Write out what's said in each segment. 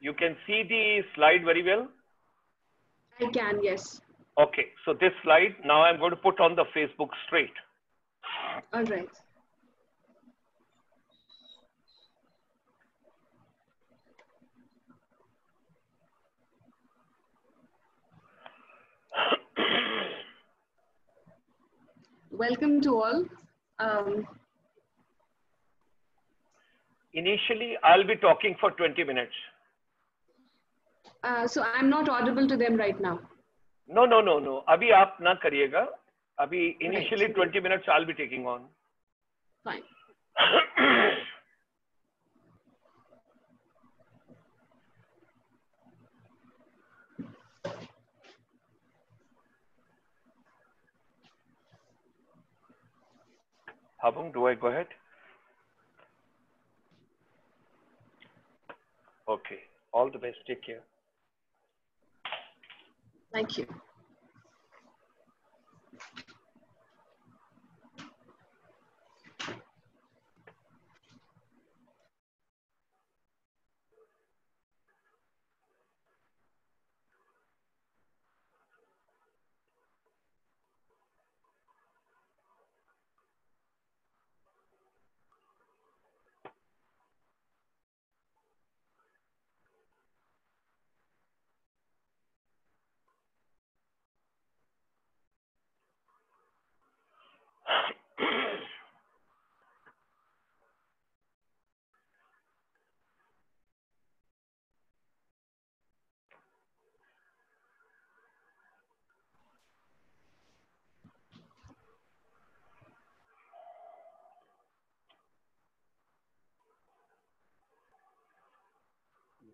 You can see the slide very well? I can, yes. Okay, so this slide, now I'm going to put on the Facebook straight. All right. Welcome to all. Initially, I'll be talking for 20 minutes. So I'm not audible to them right now. No. अभी आप ना करिएगा. अभी initially 20 minutes I'll be taking on. Fine. Habung, do I go ahead? Okay. All the best. Take care. Thank you.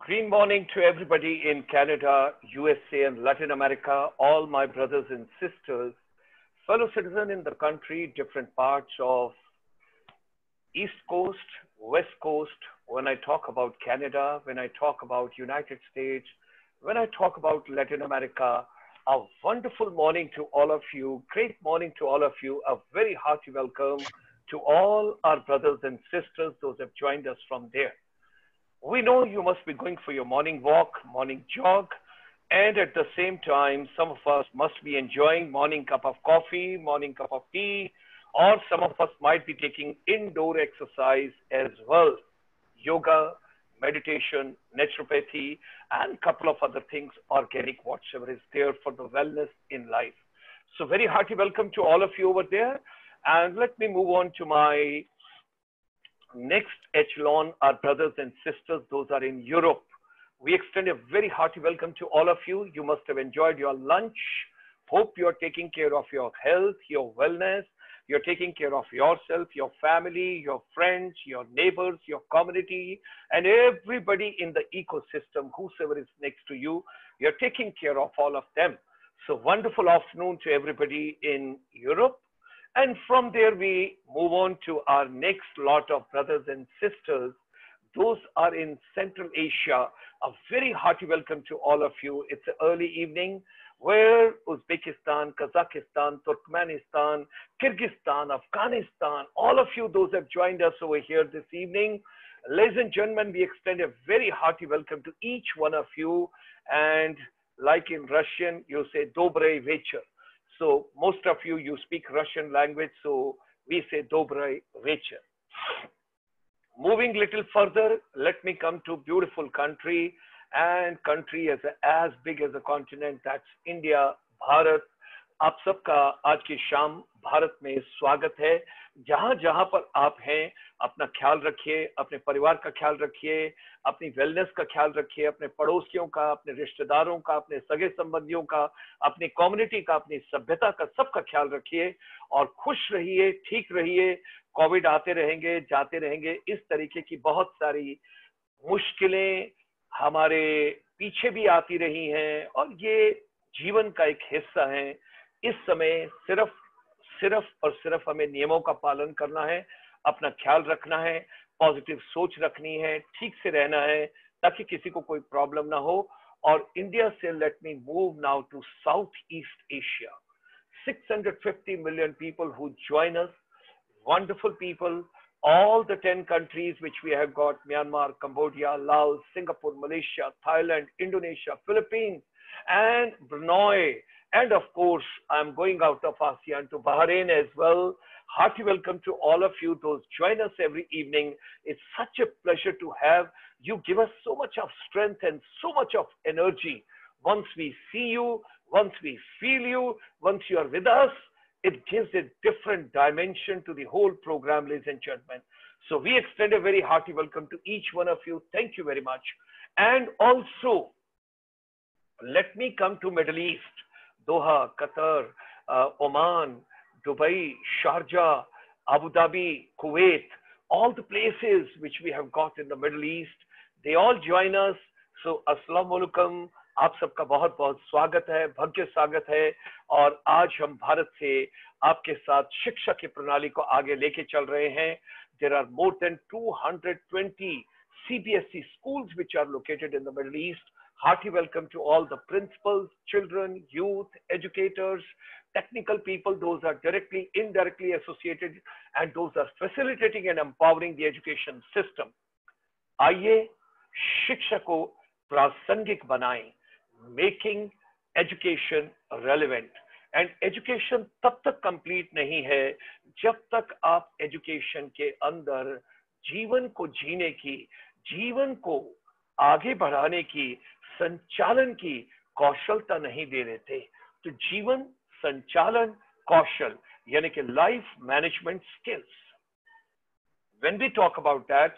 Green morning to everybody in Canada, USA, and Latin America, all my brothers and sisters, fellow citizens in the country, different parts of East Coast, West Coast. When I talk about Canada, when I talk about United States, when I talk about Latin America, a wonderful morning to all of you, great morning to all of you, a very hearty welcome to all our brothers and sisters, those who have joined us from there. We know you must be going for your morning walk, morning jog, and at the same time, some of us must be enjoying morning cup of coffee, morning cup of tea, or some of us might be taking indoor exercise as well. Yoga, meditation, naturopathy, and a couple of other things, organic, whatsoever is there for the wellness in life. So very hearty welcome to all of you over there. And let me move on to my next echelon, our brothers and sisters, those are in Europe. We extend a very hearty welcome to all of you. You must have enjoyed your lunch. Hope you're taking care of your health, your wellness. You're taking care of yourself, your family, your friends, your neighbors, your community, and everybody in the ecosystem, whosoever is next to you. You're taking care of all of them. So wonderful afternoon to everybody in Europe. And from there, we move on to our next lot of brothers and sisters. Those are in Central Asia. A very hearty welcome to all of you. It's an early evening where Uzbekistan, Kazakhstan, Turkmenistan, Kyrgyzstan, Afghanistan, all of you, those have joined us over here this evening. Ladies and gentlemen, we extend a very hearty welcome to each one of you. And like in Russian, you say Dobry Vecher. So most of you, you speak Russian language, so we say Dobry Vecher. Moving little further, let me come to beautiful country, and country as big as a continent, that's India, Bharat. आप सबका आज की शाम भारत में स्वागत है। जहां जहां पर आप हैं, अपना ख्याल रखिए, अपने परिवार का ख्याल रखिए, अपनी वेलनेस का ख्याल रखिए, अपने पड़ोसियों का, अपने रिश्तेदारों का, अपने सगे संबंधियों का, अपनी कम्युनिटी का, अपनी सभ्यता का, सबका ख्याल रखिए और खुश रहिए, ठीक रहिए। कोविड आते रहेंगे, जाते रहेंगे, इस तरीके की बहुत सारी मुश्किलें हमारे पीछे भी आती रही हैं और ये जीवन का एक हिस्सा है। इस समय सिर्फ और सिर्फ हमें नियमों का पालन करना है, अपना ख्याल रखना है, पॉजिटिव सोच रखनी है, ठीक से रहना है ताकि किसी को कोई प्रॉब्लम ना हो। और इंडिया से let me move now to South East Asia. 650 million people who join us, wonderful people, all the 10 countries which we have got: Myanmar, Cambodia, Laos, Singapore, Malaysia, Thailand, Indonesia, Philippines, and Brunei. And of course, I'm going out of ASEAN to Bahrain as well. Hearty welcome to all of you. Those join us every evening. It's such a pleasure to have you. Give us so much of strength and so much of energy. Once we see you, once we feel you, once you are with us, it gives a different dimension to the whole program, ladies and gentlemen. So we extend a very hearty welcome to each one of you. Thank you very much. And also, let me come to Middle East, Doha, Qatar, Oman, Dubai, Sharjah, Abu Dhabi, Kuwait, all the places which we have got in the Middle East, they all join us. So Assalamu alaikum, आप सबका बहुत बहुत स्वागत है, भव्य स्वागत है। और आज हम भारत से आपके साथ शिक्षा की प्रणाली को आगे लेके चल रहे हैं। There are more than 220 CBSE schools which are located in the Middle East. Hearty welcome to all the principals, children, youth, educators, technical people, those are directly, indirectly associated, and those are facilitating and empowering the education system. आइए शिक्षा को प्रासंगिक बनाएं, making education relevant. And education तब तक complete नहीं है जब तक आप education के अंदर जीवन को जीने की, जीवन को आगे बढ़ाने की, संचालन की कौशलता नहीं दे देते। तो जीवन संचालन कौशल यानी कि life management skills. When we talk about that,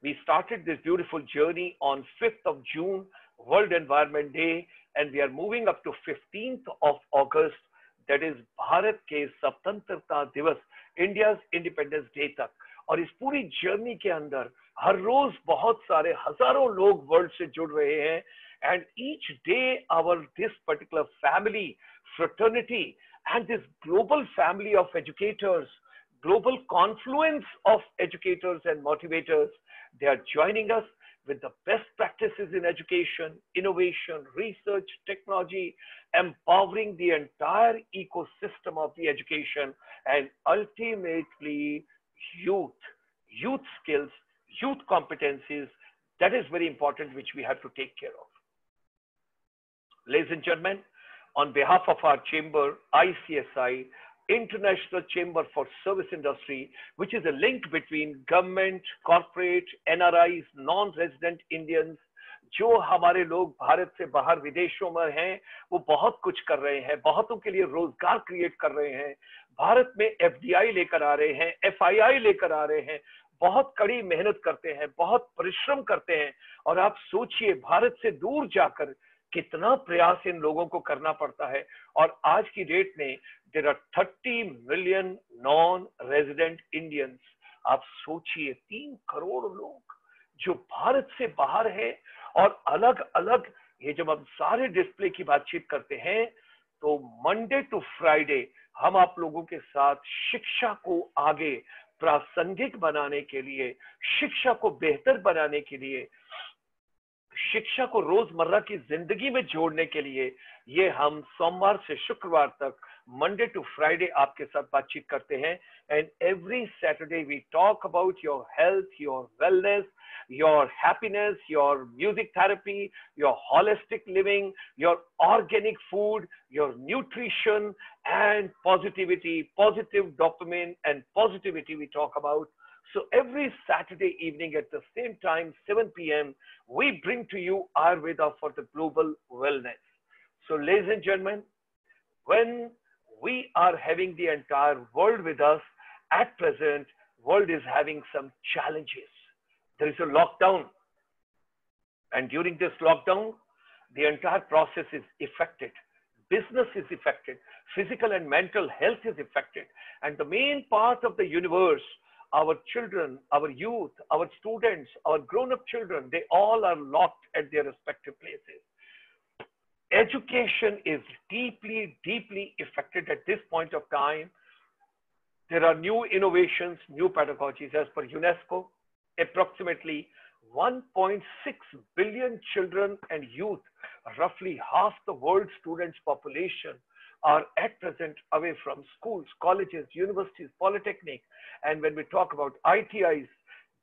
we started this beautiful journey on 5th of June, World Environment Day, and we are moving up to 15th of August, that is Bharat के स्वतंत्रता दिवस, India's Independence Day तक। और इस पूरी journey के अंदर हर रोज बहुत सारे हजारों लोग वर्ल्ड से जुड़ रहे हैं। And each day this particular family, fraternity, and this global family of educators, global confluence of educators and motivators, they are joining us with the best practices in education, innovation, research, technology, empowering the entire ecosystem of the education, and ultimately youth skills, youth competencies. That is very important, which we have to take care of. Ladies and gentlemen, on behalf of our chamber, ICSI, International Chamber for Service Industry, which is a link between government, corporate, NRIs, non-resident Indians, जो हमारे लोग भारत से बाहर विदेशों में हैं, वो बहुत कुछ कर रहे हैं, बहुतों के लिए रोजगार क्रिएट कर रहे हैं, भारत में FDI लेकर आ रहे हैं, FII लेकर आ रहे हैं, बहुत कड़ी मेहनत करते हैं, बहुत परिश्रम करते हैं। और आप सोचिए भारत से दूर जाकर कितना प्रयास इन लोगों को करना पड़ता है। और आज की डेट में there are 30 million non-resident Indians. आप सोचिए 3 करोड़ लोग जो भारत से बाहर हैं। और अलग अलग, ये जब हम सारे डिस्प्ले की बातचीत करते हैं तो मंडे टू फ्राइडे हम आप लोगों के साथ शिक्षा को आगे प्रासंगिक बनाने के लिए, शिक्षा को बेहतर बनाने के लिए, शिक्षा को रोजमर्रा की जिंदगी में जोड़ने के लिए ये हम सोमवार से शुक्रवार तक मंडे टू फ्राइडे आपके साथ बातचीत करते हैं। And every Saturday we talk about your health, your wellness, your happiness, your music therapy, your holistic living, your organic food, your nutrition, and positivity, positive dopamine and positivity we talk about. So every Saturday evening at the same time, 7 p.m., we bring to you Ayurveda for the global wellness. So ladies and gentlemen, when we are having the entire world with us, at present, world is having some challenges. There is a lockdown. And during this lockdown, the entire process is affected. Business is affected. Physical and mental health is affected. And the main part of the universe, our children, our youth, our students, our grown-up children, they all are locked at their respective places. Education is deeply, deeply affected at this point of time. There are new innovations, new pedagogies. As per UNESCO, approximately 1.6 billion children and youth, roughly half the world's students' population, are at present away from schools, colleges, universities, polytechnic. And when we talk about ITIs,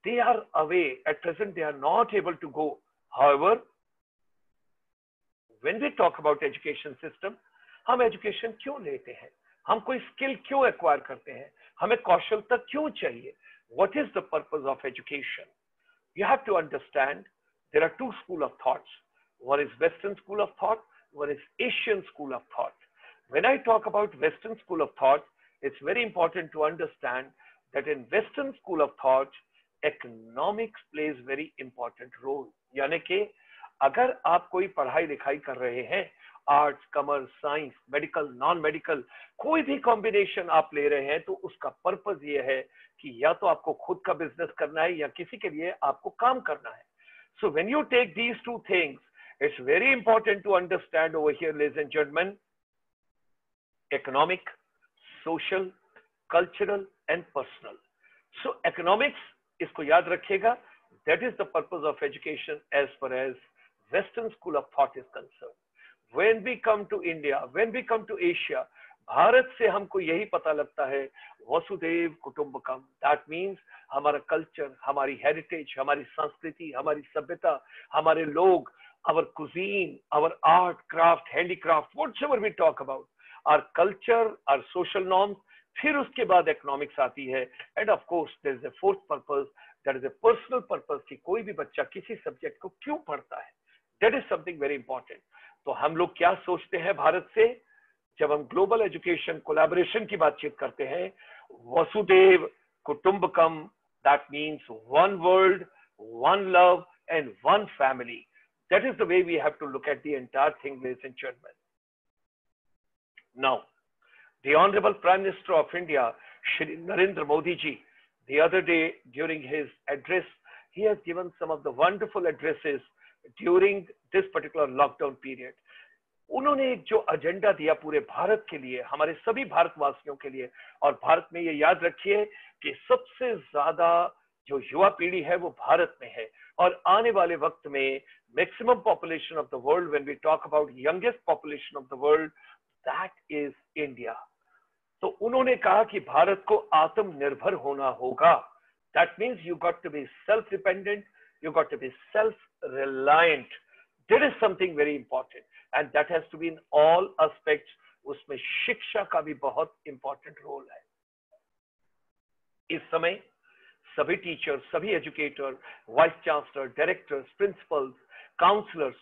they are away. At present, they are not able to go. However, when we talk about education system, हम education क्यों लेते हैं? हम कोई skill क्यों acquire करते हैं? हमें कौशलता क्यों चाहिए? What is the purpose of education? You have to understand there are two schools of thoughts. One is Western school of thought, one is Asian school of thought. When I talk about Western school of thought, it's very important to understand that in Western school of thought, economics plays very important role. यानी कि अगर आप कोई पढ़ाई लिखाई कर रहे हैं, arts, commerce, science, medical, non medical, कोई भी कॉम्बिनेशन आप ले रहे हैं, तो उसका पर्पस ये है कि या तो आपको खुद का बिजनेस करना है या किसी के लिए आपको काम करना है. So when you take these two things, it's very important to understand over here, ladies and gentlemen, economic, social, cultural and personal. So economics, इसको याद रखिएगा, that is the purpose of education as far as Western school of thought is concerned. When we come to India, when we come to Asia, Bharat से हमको यही पता लगता है Vasudev कुटुंबकम. That means हमारा कल्चर, हमारी हेरिटेज, हमारी संस्कृति, हमारी सभ्यता, हमारे लोग, our cuisine, our art, craft, handicraft, whatever we talk about, our culture, our social norms. फिर उसके बाद economics आती है. And of course there is a fourth purpose, that is a personal purpose, कि कोई भी बच्चा किसी सब्जेक्ट को क्यों पढ़ता है. That is something very important. तो हम लोग क्या सोचते हैं भारत से जब हम ग्लोबल एजुकेशन कोलैबोरेशन की बातचीत करते हैं? Vasudev कुटुंबकम, that means one world, one love and one family. That is the way we have to look at the entire thing, ladies and gentlemen. Now, the Honorable Prime Minister of India, Shri Narendra Modi ji, the other day during his address, he has given some of the wonderful addresses during this particular lockdown period. उन्होंने एक जो agenda दिया पूरे भारत के लिए, हमारे सभी भारतवासियों के लिए, और भारत में ये याद रखिए कि सबसे ज्यादा जो युवा पीढ़ी है वो भारत में है, और आने वाले वक्त में maximum population of the world, when we talk about youngest population of the world, that is India. तो उन्होंने कहा कि भारत को आत्मनिर्भर होना होगा. That means you got to be self dependent, you got to be self reliant. That is something very important, and that has to be in all aspects. उसमें शिक्षा का भी बहुत important role है. इस समय सभी टीचर्स, सभी educator, vice chancellor, directors, principals, counsellors,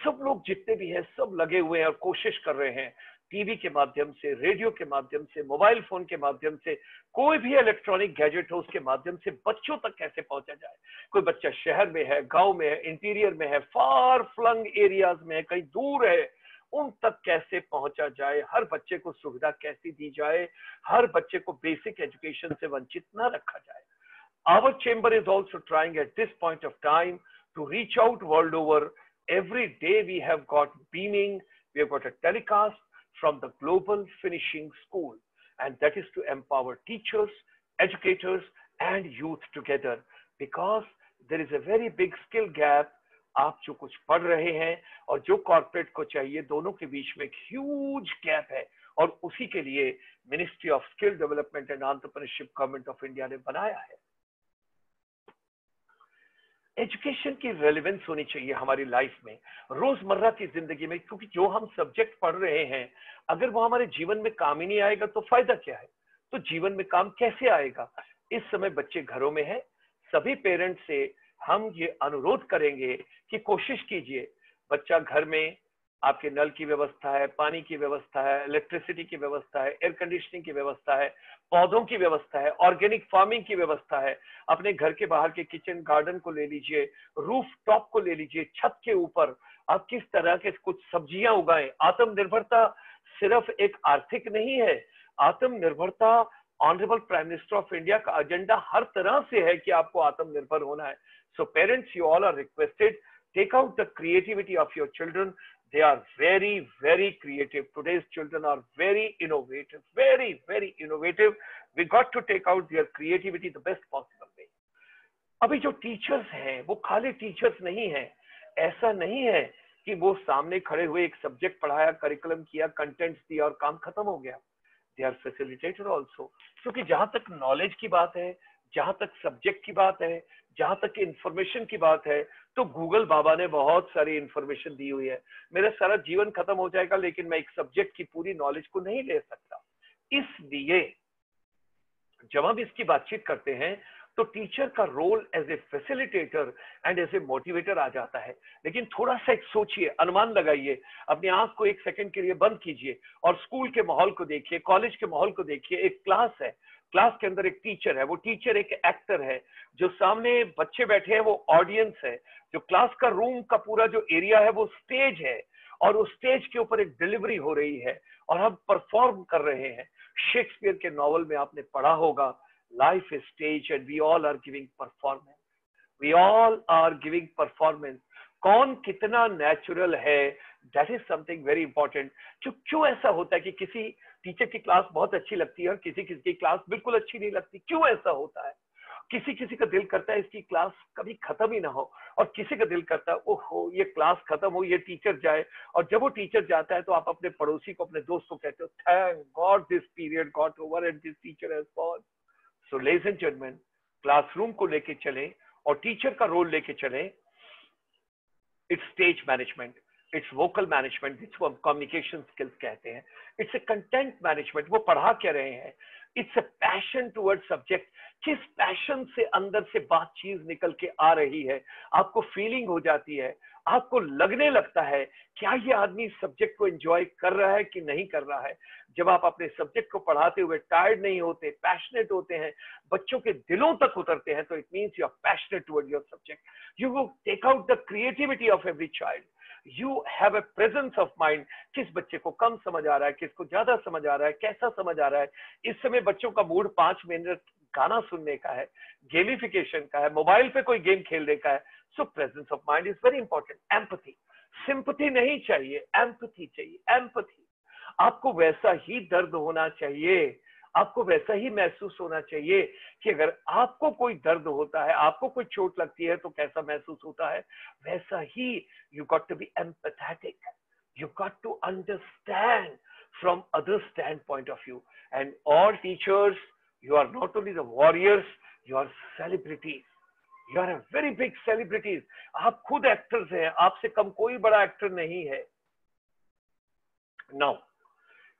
सब लोग जितने भी हैं सब लगे हुए हैं और कोशिश कर रहे हैं टीवी के माध्यम से, रेडियो के माध्यम से, मोबाइल फोन के माध्यम से, कोई भी इलेक्ट्रॉनिक गैजेट हो उसके माध्यम से बच्चों तक कैसे पहुंचा जाए. कोई बच्चा शहर में है, गांव में है, इंटीरियर में है, फार फ्लंग एरियाज में है, कहीं दूर है, उन तक कैसे पहुंचा जाए, हर बच्चे को सुविधा कैसी दी जाए, हर बच्चे को बेसिक एजुकेशन से वंचित न रखा जाए. Our chamber is also trying at this point of time to reach out world over. Every day we have got beaming, we have got a telecast from the Global Finishing School, and that is to empower teachers, educators and youth together, because there is a very big skill gap. आप जो कुछ पढ़ रहे हैं और जो corporate को चाहिए, दोनों के बीच में एक ह्यूज गैप है, और उसी के लिए ministry of skill development and entrepreneurship government of India ने बनाया है. एजुकेशन की रेलेवेंस होनी चाहिए हमारी लाइफ में, रोजमर्रा की जिंदगी में, क्योंकि जो हम सब्जेक्ट पढ़ रहे हैं अगर वो हमारे जीवन में काम ही नहीं आएगा तो फायदा क्या है. तो जीवन में काम कैसे आएगा. इस समय बच्चे घरों में हैं, सभी पेरेंट्स से हम ये अनुरोध करेंगे कि कोशिश कीजिए, बच्चा घर में, आपके नल की व्यवस्था है, पानी की व्यवस्था है, इलेक्ट्रिसिटी की व्यवस्था है, एयर कंडीशनिंग की व्यवस्था है, पौधों की व्यवस्था है, ऑर्गेनिक फार्मिंग की व्यवस्था है. अपने घर के बाहर के किचन गार्डन को ले लीजिए, रूफ टॉप को ले लीजिए, छत के ऊपर आप किस तरह के कुछ सब्जियां उगाएं. आत्मनिर्भरता सिर्फ एक आर्थिक नहीं है, आत्मनिर्भरता honourable prime minister of India का एजेंडा हर तरह से है कि आपको आत्मनिर्भर होना है. So parents, you all are requested, take out the creativity of your children. They are very, very creative. Today's children are very innovative, very, very innovative. We got to take out their creativity the best possible way. अभी जो teachers हैं वो खाली teachers नहीं हैं. ऐसा नहीं है कि वो सामने खड़े हुए एक सब्जेक्ट पढ़ाया, करिकुलम किया, कंटेंट्स दिया और काम खत्म हो गया। दे आर फैसिलिटेटर ऑल्सो, क्योंकि जहां तक नॉलेज की बात है, जहां तक सब्जेक्ट की बात है, जहां तक इंफॉर्मेशन की बात है, तो गूगल बाबा ने बहुत सारी इंफॉर्मेशन दी हुई है। मेरा सारा जीवन खत्म हो जाएगा लेकिन मैं एक सब्जेक्ट की पूरी नॉलेज को नहीं ले सकता। इसलिए जब हम इसकी बातचीत करते हैं तो टीचर का role as a facilitator and as a motivator आ जाता है। लेकिन थोड़ा सा एक सोचिए, अनुमान लगाइए, अपनी आंख को एक सेकंड के लिए बंद कीजिए और स्कूल के माहौल को देखिए, कॉलेज के माहौल को देखिए। एक क्लास है, क्लास के अंदर एक टीचर है, वो टीचर एक एक्टर है, जो सामने बच्चे बैठे हैं वो ऑडियंस है, जो क्लास का रूम का पूरा जो एरिया है वो स्टेज है, और उस स्टेज के ऊपर एक डिलीवरी हो रही है और हम परफॉर्म कर रहे हैं। शेक्सपियर के नॉवल में आपने पढ़ा होगा, life is stage and we all are giving performance, we all are giving performance. कौन कितना नेचुरल है, that is something very important. क्यों ऐसा होता है कि किसी टीचर की क्लास बहुत अच्छी लगती है और किसी किसी की क्लास बिल्कुल अच्छी नहीं लगती? क्यों ऐसा होता है? किसी किसी का दिल करता है इसकी क्लास कभी खत्म ही ना हो, और किसी का दिल करता है ओहो ये क्लास खत्म हो, ये टीचर जाए। और जब वो टीचर जाता है तो आप अपने पड़ोसी को, अपने दोस्त को कहते हो, thank God this period got over and this teacher has gone. So ladies and gentleman, classroom को लेके चले और टीचर का रोल लेके चले। It's stage management, it's vocal management, जिसको हम कम्युनिकेशन स्किल्स कहते हैं। इट्स ए कंटेंट मैनेजमेंट, वो पढ़ा क्या रहे हैं। It's a passion toward subject, किस पैशन से अंदर से बात चीज निकल के आ रही है, आपको फीलिंग हो जाती है, आपको लगने लगता है क्या ये आदमी सब्जेक्ट को एंजॉय कर रहा है कि नहीं कर रहा है। जब आप अपने सब्जेक्ट को पढ़ाते हुए टायर्ड नहीं होते, पैशनेट होते हैं, बच्चों के दिलों तक उतरते हैं, तो it means you are passionate toward your subject. You will take out the creativity of every child. You have a presence of mind, किस बच्चे को कम समझ आ रहा है, किसको ज्यादा समझ आ रहा है, कैसा समझ आ रहा है। इस समय बच्चों का मूड 5 मिनट गाना सुनने का है, गेमिफिकेशन का है, मोबाइल पे कोई गेम खेलने का है। So presence of mind is very important. Empathy, sympathy नहीं चाहिए, एम्पैथी चाहिए। एम्पैथी, आपको वैसा ही दर्द होना चाहिए, आपको वैसा ही महसूस होना चाहिए कि अगर आपको कोई दर्द होता है, आपको कोई चोट लगती है तो कैसा महसूस होता है, वैसा ही you got to be empathetic, you got to understand from other standpoint of view. And all teachers, you are not only the warriors, you are celebrities. You are a very big celebrities. आप खुद actors हैं, आपसे कम कोई बड़ा actor नहीं है। Now,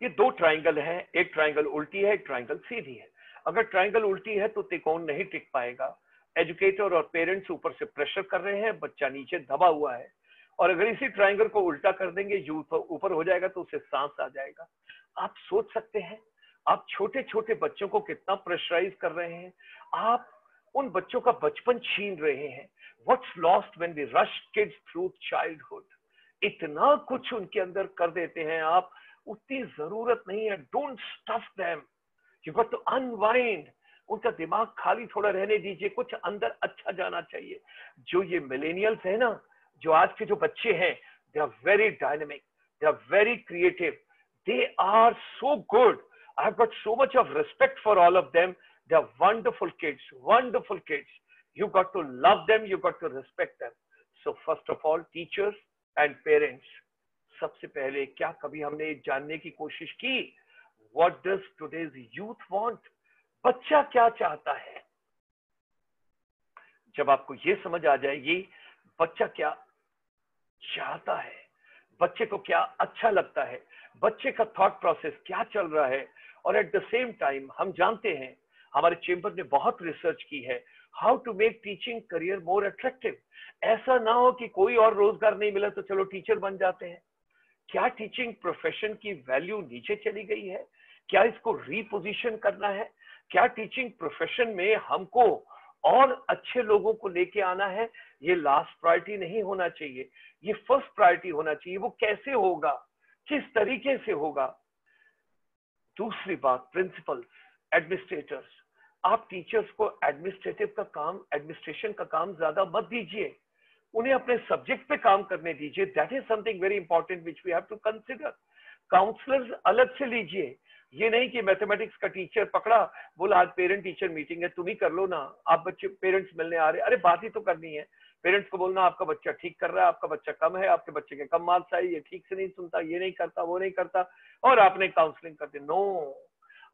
ये दो ट्राइंगल है, एक ट्राइंगल उल्टी है, एक ट्राइंगल सीधी है। अगर ट्राइंगल उल्टी है तो त्रिकोण नहीं टिक पाएगा। एजुकेटर और पेरेंट्स ऊपर से प्रेशर कर रहे हैं, बच्चा नीचे दबा हुआ है। और अगर इसी ट्राइंगल को उल्टा कर देंगे, यू ऊपर हो जाएगा तो उसे सांस आ जाएगा। आप सोच सकते हैं आप छोटे छोटे बच्चों को कितना प्रेशराइज कर रहे हैं, आप उन बच्चों का बचपन छीन रहे हैं। What's lost when we rush kids through childhood, इतना कुछ उनके अंदर कर देते हैं आप, उतनी जरूरत नहीं है। Don't stuff them, you got to unwind. उनका दिमाग खाली थोड़ा रहने दीजिए, कुछ अंदर अच्छा जाना चाहिए। जो ये मिलेनियल्स है ना, जो आज के जो बच्चे हैं, they are very dynamic, they are very creative, they are so good. I have got so much of respect for all of them. They are wonderful kids, wonderful kids. You got to love them, you got to respect them. So first of all, teachers and parents, सबसे पहले क्या कभी हमने जानने की कोशिश की, what does today's youth want? बच्चा क्या चाहता है? जब आपको ये समझ आ जाएगी बच्चा क्या चाहता है, बच्चे को क्या अच्छा लगता है, बच्चे का थॉट प्रोसेस क्या चल रहा है, और एट द सेम टाइम हम जानते हैं, हमारे चेंबर ने बहुत रिसर्च की है, how to make teaching career more attractive. ऐसा ना हो कि कोई और रोजगार नहीं मिला तो चलो टीचर बन जाते हैं। क्या टीचिंग प्रोफेशन की वैल्यू नीचे चली गई है? क्या इसको रीपोजिशन करना है? क्या टीचिंग प्रोफेशन में हमको और अच्छे लोगों को लेके आना है? ये लास्ट प्रायोरिटी नहीं होना चाहिए, ये फर्स्ट प्रायोरिटी होना चाहिए। वो कैसे होगा, किस तरीके से होगा? दूसरी बात, प्रिंसिपल्स, एडमिनिस्ट्रेटर्स, आप टीचर्स को एडमिनिस्ट्रेटिव का काम, एडमिनिस्ट्रेशन का काम ज्यादा मत दीजिए, उन्हें अपने सब्जेक्ट पे काम करने दीजिए। That is something very important which we have to consider. Counsellors अलग से लीजिए, ये नहीं कि मैथमेटिक्स का टीचर पकड़ा, बोला आज पेरेंट टीचर मीटिंग है, तुम ही कर लो ना, आप बच्चे पेरेंट्स मिलने आ रहे, अरे बात ही तो करनी है। पेरेंट्स को बोलना आपका बच्चा ठीक कर रहा है, आपका बच्चा कम है, आपके बच्चे के कम मार्क्स आए, ये ठीक से नहीं सुनता, ये नहीं करता, वो नहीं करता, और आपने काउंसलिंग कर दी। नो,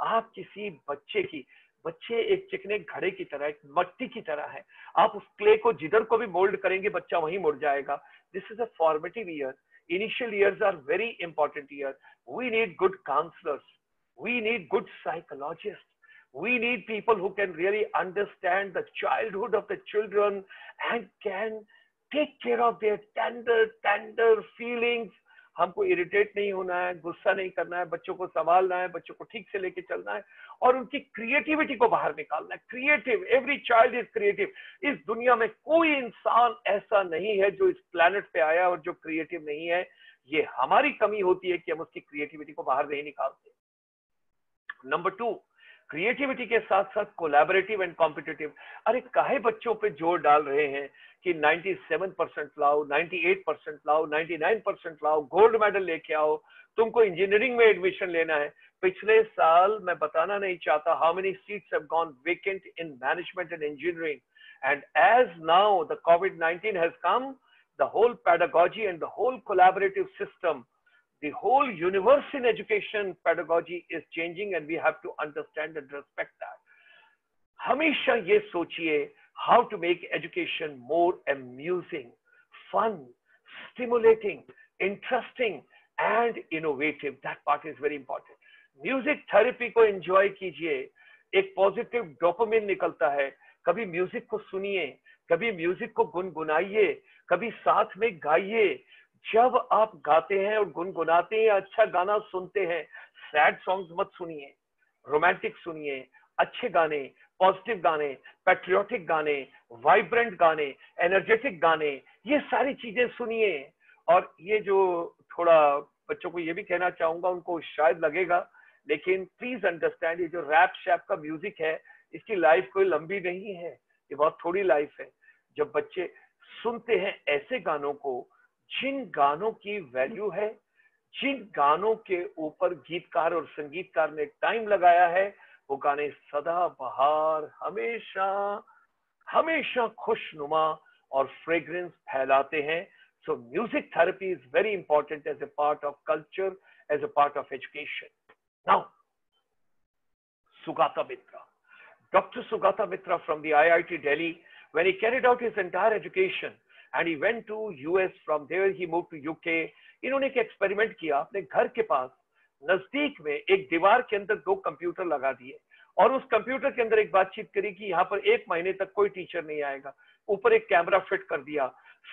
आप किसी बच्चे एक चिकने घड़े की तरह, एक मट्टी की तरह है, आप उस क्ले को जिधर को भी मोल्ड करेंगे बच्चा वहीं मुड़ जाएगा। This is a formative year. Initial years are very important year. We need good counselors. We need good psychologists. We need people who can really understand the childhood of the children and can take care of their tender feelings. हमको irritate नहीं होना है, गुस्सा नहीं करना है, बच्चों को संभालना है, बच्चों को ठीक से लेके चलना है और उनकी क्रिएटिविटी को बाहर निकालना है। Creative, every child is creative. इस दुनिया में कोई इंसान ऐसा नहीं है जो इस प्लेनेट पे आया और जो क्रिएटिव नहीं है। ये हमारी कमी होती है कि हम उसकी क्रिएटिविटी को बाहर नहीं निकालते। नंबर 2, क्रिएटिविटी के साथ साथ कोलैबोरेटिव एंड कॉम्पिटिटिव। अरे काहे बच्चों पे जोर डाल रहे हैं कि 97% लाओ, 98% लाओ, 99% लाओ, गोल्ड मेडल लेके आओ, तुमको इंजीनियरिंग में एडमिशन लेना है। पिछले साल मैं बताना नहीं चाहता how many seats have gone vacant in management and engineering, and as now the COVID-19 has come, the whole pedagogy and the whole collaborative system, the whole universe in education pedagogy is changing, and we have to understand and respect that. हमेशा ये सोचिए how to make education more amusing, fun, stimulating, interesting and innovative. That part is very important. Music therapy को enjoy कीजिए, एक positive dopamine निकलता है। कभी music को सुनिए, कभी म्यूजिक को गुनगुनाइए, कभी साथ में गाइए। जब आप गाते हैं और गुनगुनाते हैं, अच्छा गाना सुनते हैं, सैड सॉन्ग्स मत सुनिए, रोमांटिक सुनिए, अच्छे गाने, पॉजिटिव गाने, पैट्रियोटिक गाने, वाइब्रेंट गाने, एनर्जेटिक गाने, ये सारी चीजें सुनिए। और ये जो थोड़ा बच्चों को ये भी कहना चाहूंगा, उनको शायद लगेगा, लेकिन प्लीज अंडरस्टैंड, ये जो रैप शैप का म्यूजिक है, इसकी लाइफ कोई लंबी नहीं है, ये बहुत थोड़ी लाइफ है। जब बच्चे सुनते हैं ऐसे गानों को, जिन गानों की वैल्यू है, जिन गानों के ऊपर गीतकार और संगीतकार ने टाइम लगाया है, वो गाने सदा बहार, हमेशा हमेशा खुशनुमा और फ्रेग्रेंस फैलाते हैं। So music therapy is very important as a part of culture, as a part of education. Now Sugata Mitra, Dr. Sugata Mitra from the IIT Delhi, when he carried out his entire education and he went to US, from there he moved to UK. इन्होंने एक experiment किया, अपने घर के पास नजदीक में एक दीवार के अंदर 2 कंप्यूटर लगा दिए और उस कंप्यूटर के अंदर एक बातचीत करी कि यहाँ पर 1 महीने तक कोई टीचर नहीं आएगा, ऊपर एक कैमरा फिट कर दिया।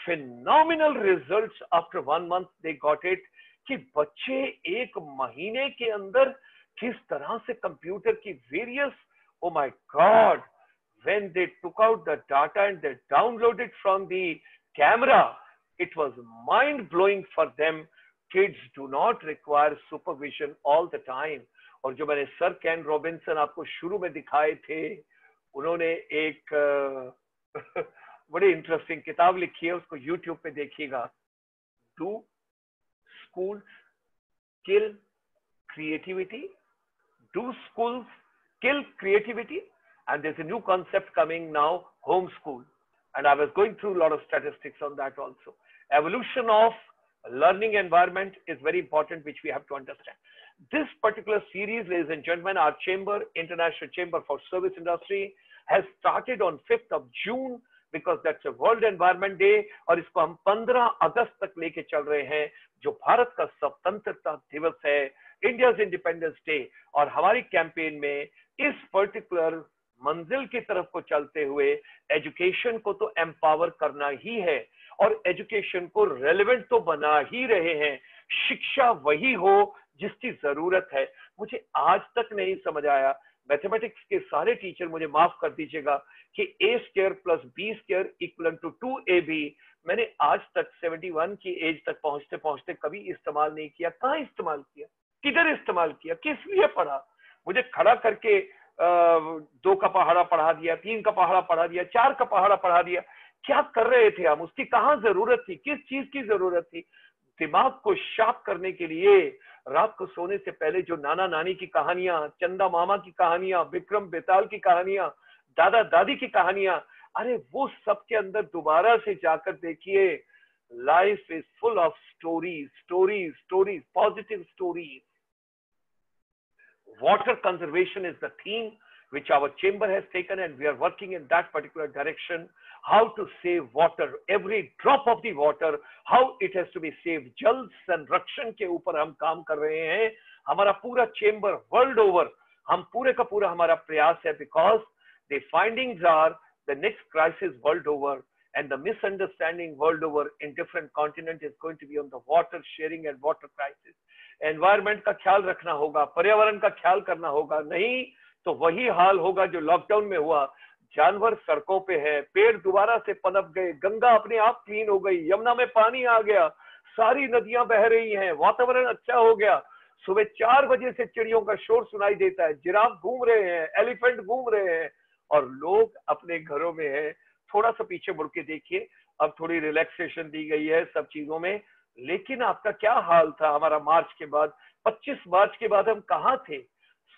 Phenomenal results after 1 month they got it, कि बच्चे 1 महीने के अंदर किस तरह से कंप्यूटर की various, oh my God, when they took out the data and they downloaded from the camera, it was mind blowing for them. Kids do not require supervision all the time. और जो मैंने sir can Robinson आपको शुरू में दिखाए थे, उन्होंने एक बड़ी इंटरेस्टिंग किताब लिखी है, उसको YouTube पे देखिएगा। Do schools kill creativity? Do schools kill creativity? And there's a new concept coming now, homeschool. And I was going through a lot of statistics on that also. Evolution of learning environment is very important, which we have to understand. This particular series, ladies and gentlemen, our chamber, International Chamber for Service Industry, has started on 5th of June because that's a World Environment Day. और इसको हम 15 अगस्त तक लेके चल रहे हैं, जो भारत का स्वतंत्रता दिवस है, इंडियाज इंडिपेंडेंस डे। और हमारी कैंपेन में इस पर्टिकुलर मंजिल की तरफ को चलते हुए एजुकेशन को तो एम्पावर करना ही है और एजुकेशन को रेलेवेंट तो बना ही रहे हैं। शिक्षा वही हो जिसकी जरूरत है। मुझे आज तक नहीं समझ आया, मैथमेटिक्स के सारे टीचर मुझे माफ कर दीजिएगा, कि a² + b² = 2ab मैंने आज तक 71 की एज तक पहुंचते पहुंचते कभी इस्तेमाल नहीं किया। कहाँ इस्तेमाल किया, किधर इस्तेमाल किया, किस लिए पढ़ा? मुझे खड़ा करके 2 का पहाड़ा पढ़ा दिया, 3 का पहाड़ा पढ़ा दिया, 4 का पहाड़ा पढ़ा दिया, क्या कर रहे थे हम? उसकी कहाँ जरूरत थी, किस चीज की जरूरत थी? दिमाग को शार्प करने के लिए रात को सोने से पहले जो नाना नानी की कहानियां, चंदा मामा की कहानियां, विक्रम बेताल की कहानियां, दादा दादी की कहानियां, अरे वो सब के अंदर दोबारा से जाकर देखिए, life is full of stories, stories, stories, positive stories. Water conservation is the theme which our chamber has taken, and we are working in that particular direction. How to save water, every drop of the water, how it has to be saved. जल संरक्षण के ऊपर हम काम कर रहे हैं. हमारा पूरा चेंबर वर्ल्ड ओवर, हम पूरे का पूरा हमारा प्रयास है, because the findings are the next crisis world over and the misunderstanding world over in different continents is going to be on the water sharing and water crisis. Environment का ख्याल रखना होगा, पर्यावरण का ख्याल करना होगा, नहीं तो वही हाल होगा जो लॉकडाउन में हुआ. जानवर सड़कों पे है, पेड़ दोबारा से पनप गए, गंगा अपने आप क्लीन हो गई, यमुना में पानी आ गया, सारी नदियां बह रही हैं, वातावरण अच्छा हो गया. सुबह 4 बजे से चिड़ियों का शोर सुनाई देता है, जिराफ घूम रहे हैं, एलिफेंट घूम रहे हैं, और लोग अपने घरों में हैं. थोड़ा सा पीछे मुड़ के देखिए, अब थोड़ी रिलैक्सेशन दी गई है सब चीजों में, लेकिन आपका क्या हाल था हमारा मार्च के बाद, 25 मार्च के बाद हम कहाँ थे?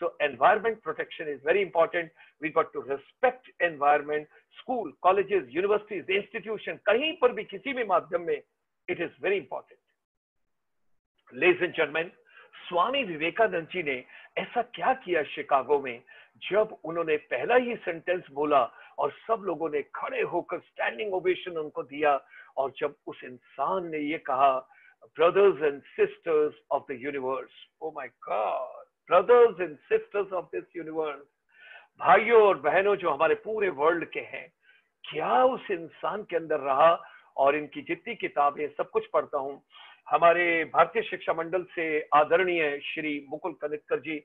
So environment protection is very important. We got to respect environment. School, colleges, universities, institutions, कहीं पर भी किसी भी माध्यम में, it is very important. Ladies and gentlemen, Swami Vivekananda ji ने ऐसा क्या किया शिकागो में, जब उन्होंने पहला ही सेंटेंस बोला और सब लोगों ने खड़े होकर स्टैंडिंग ओवेशन उनको दिया, और जब उस इंसान ने ये कहा, brothers and sisters of the universe, oh my God, brothers and sisters of this universe, भाइयों और बहनों जो हमारे पूरे वर्ल्ड के हैं, क्या उस इंसान के अंदर रहा. और इनकी जितनी किताबें सब कुछ पढ़ता हूँ, हमारे भारतीय शिक्षा मंडल से आदरणीय श्री मुकुल कनितकर जी,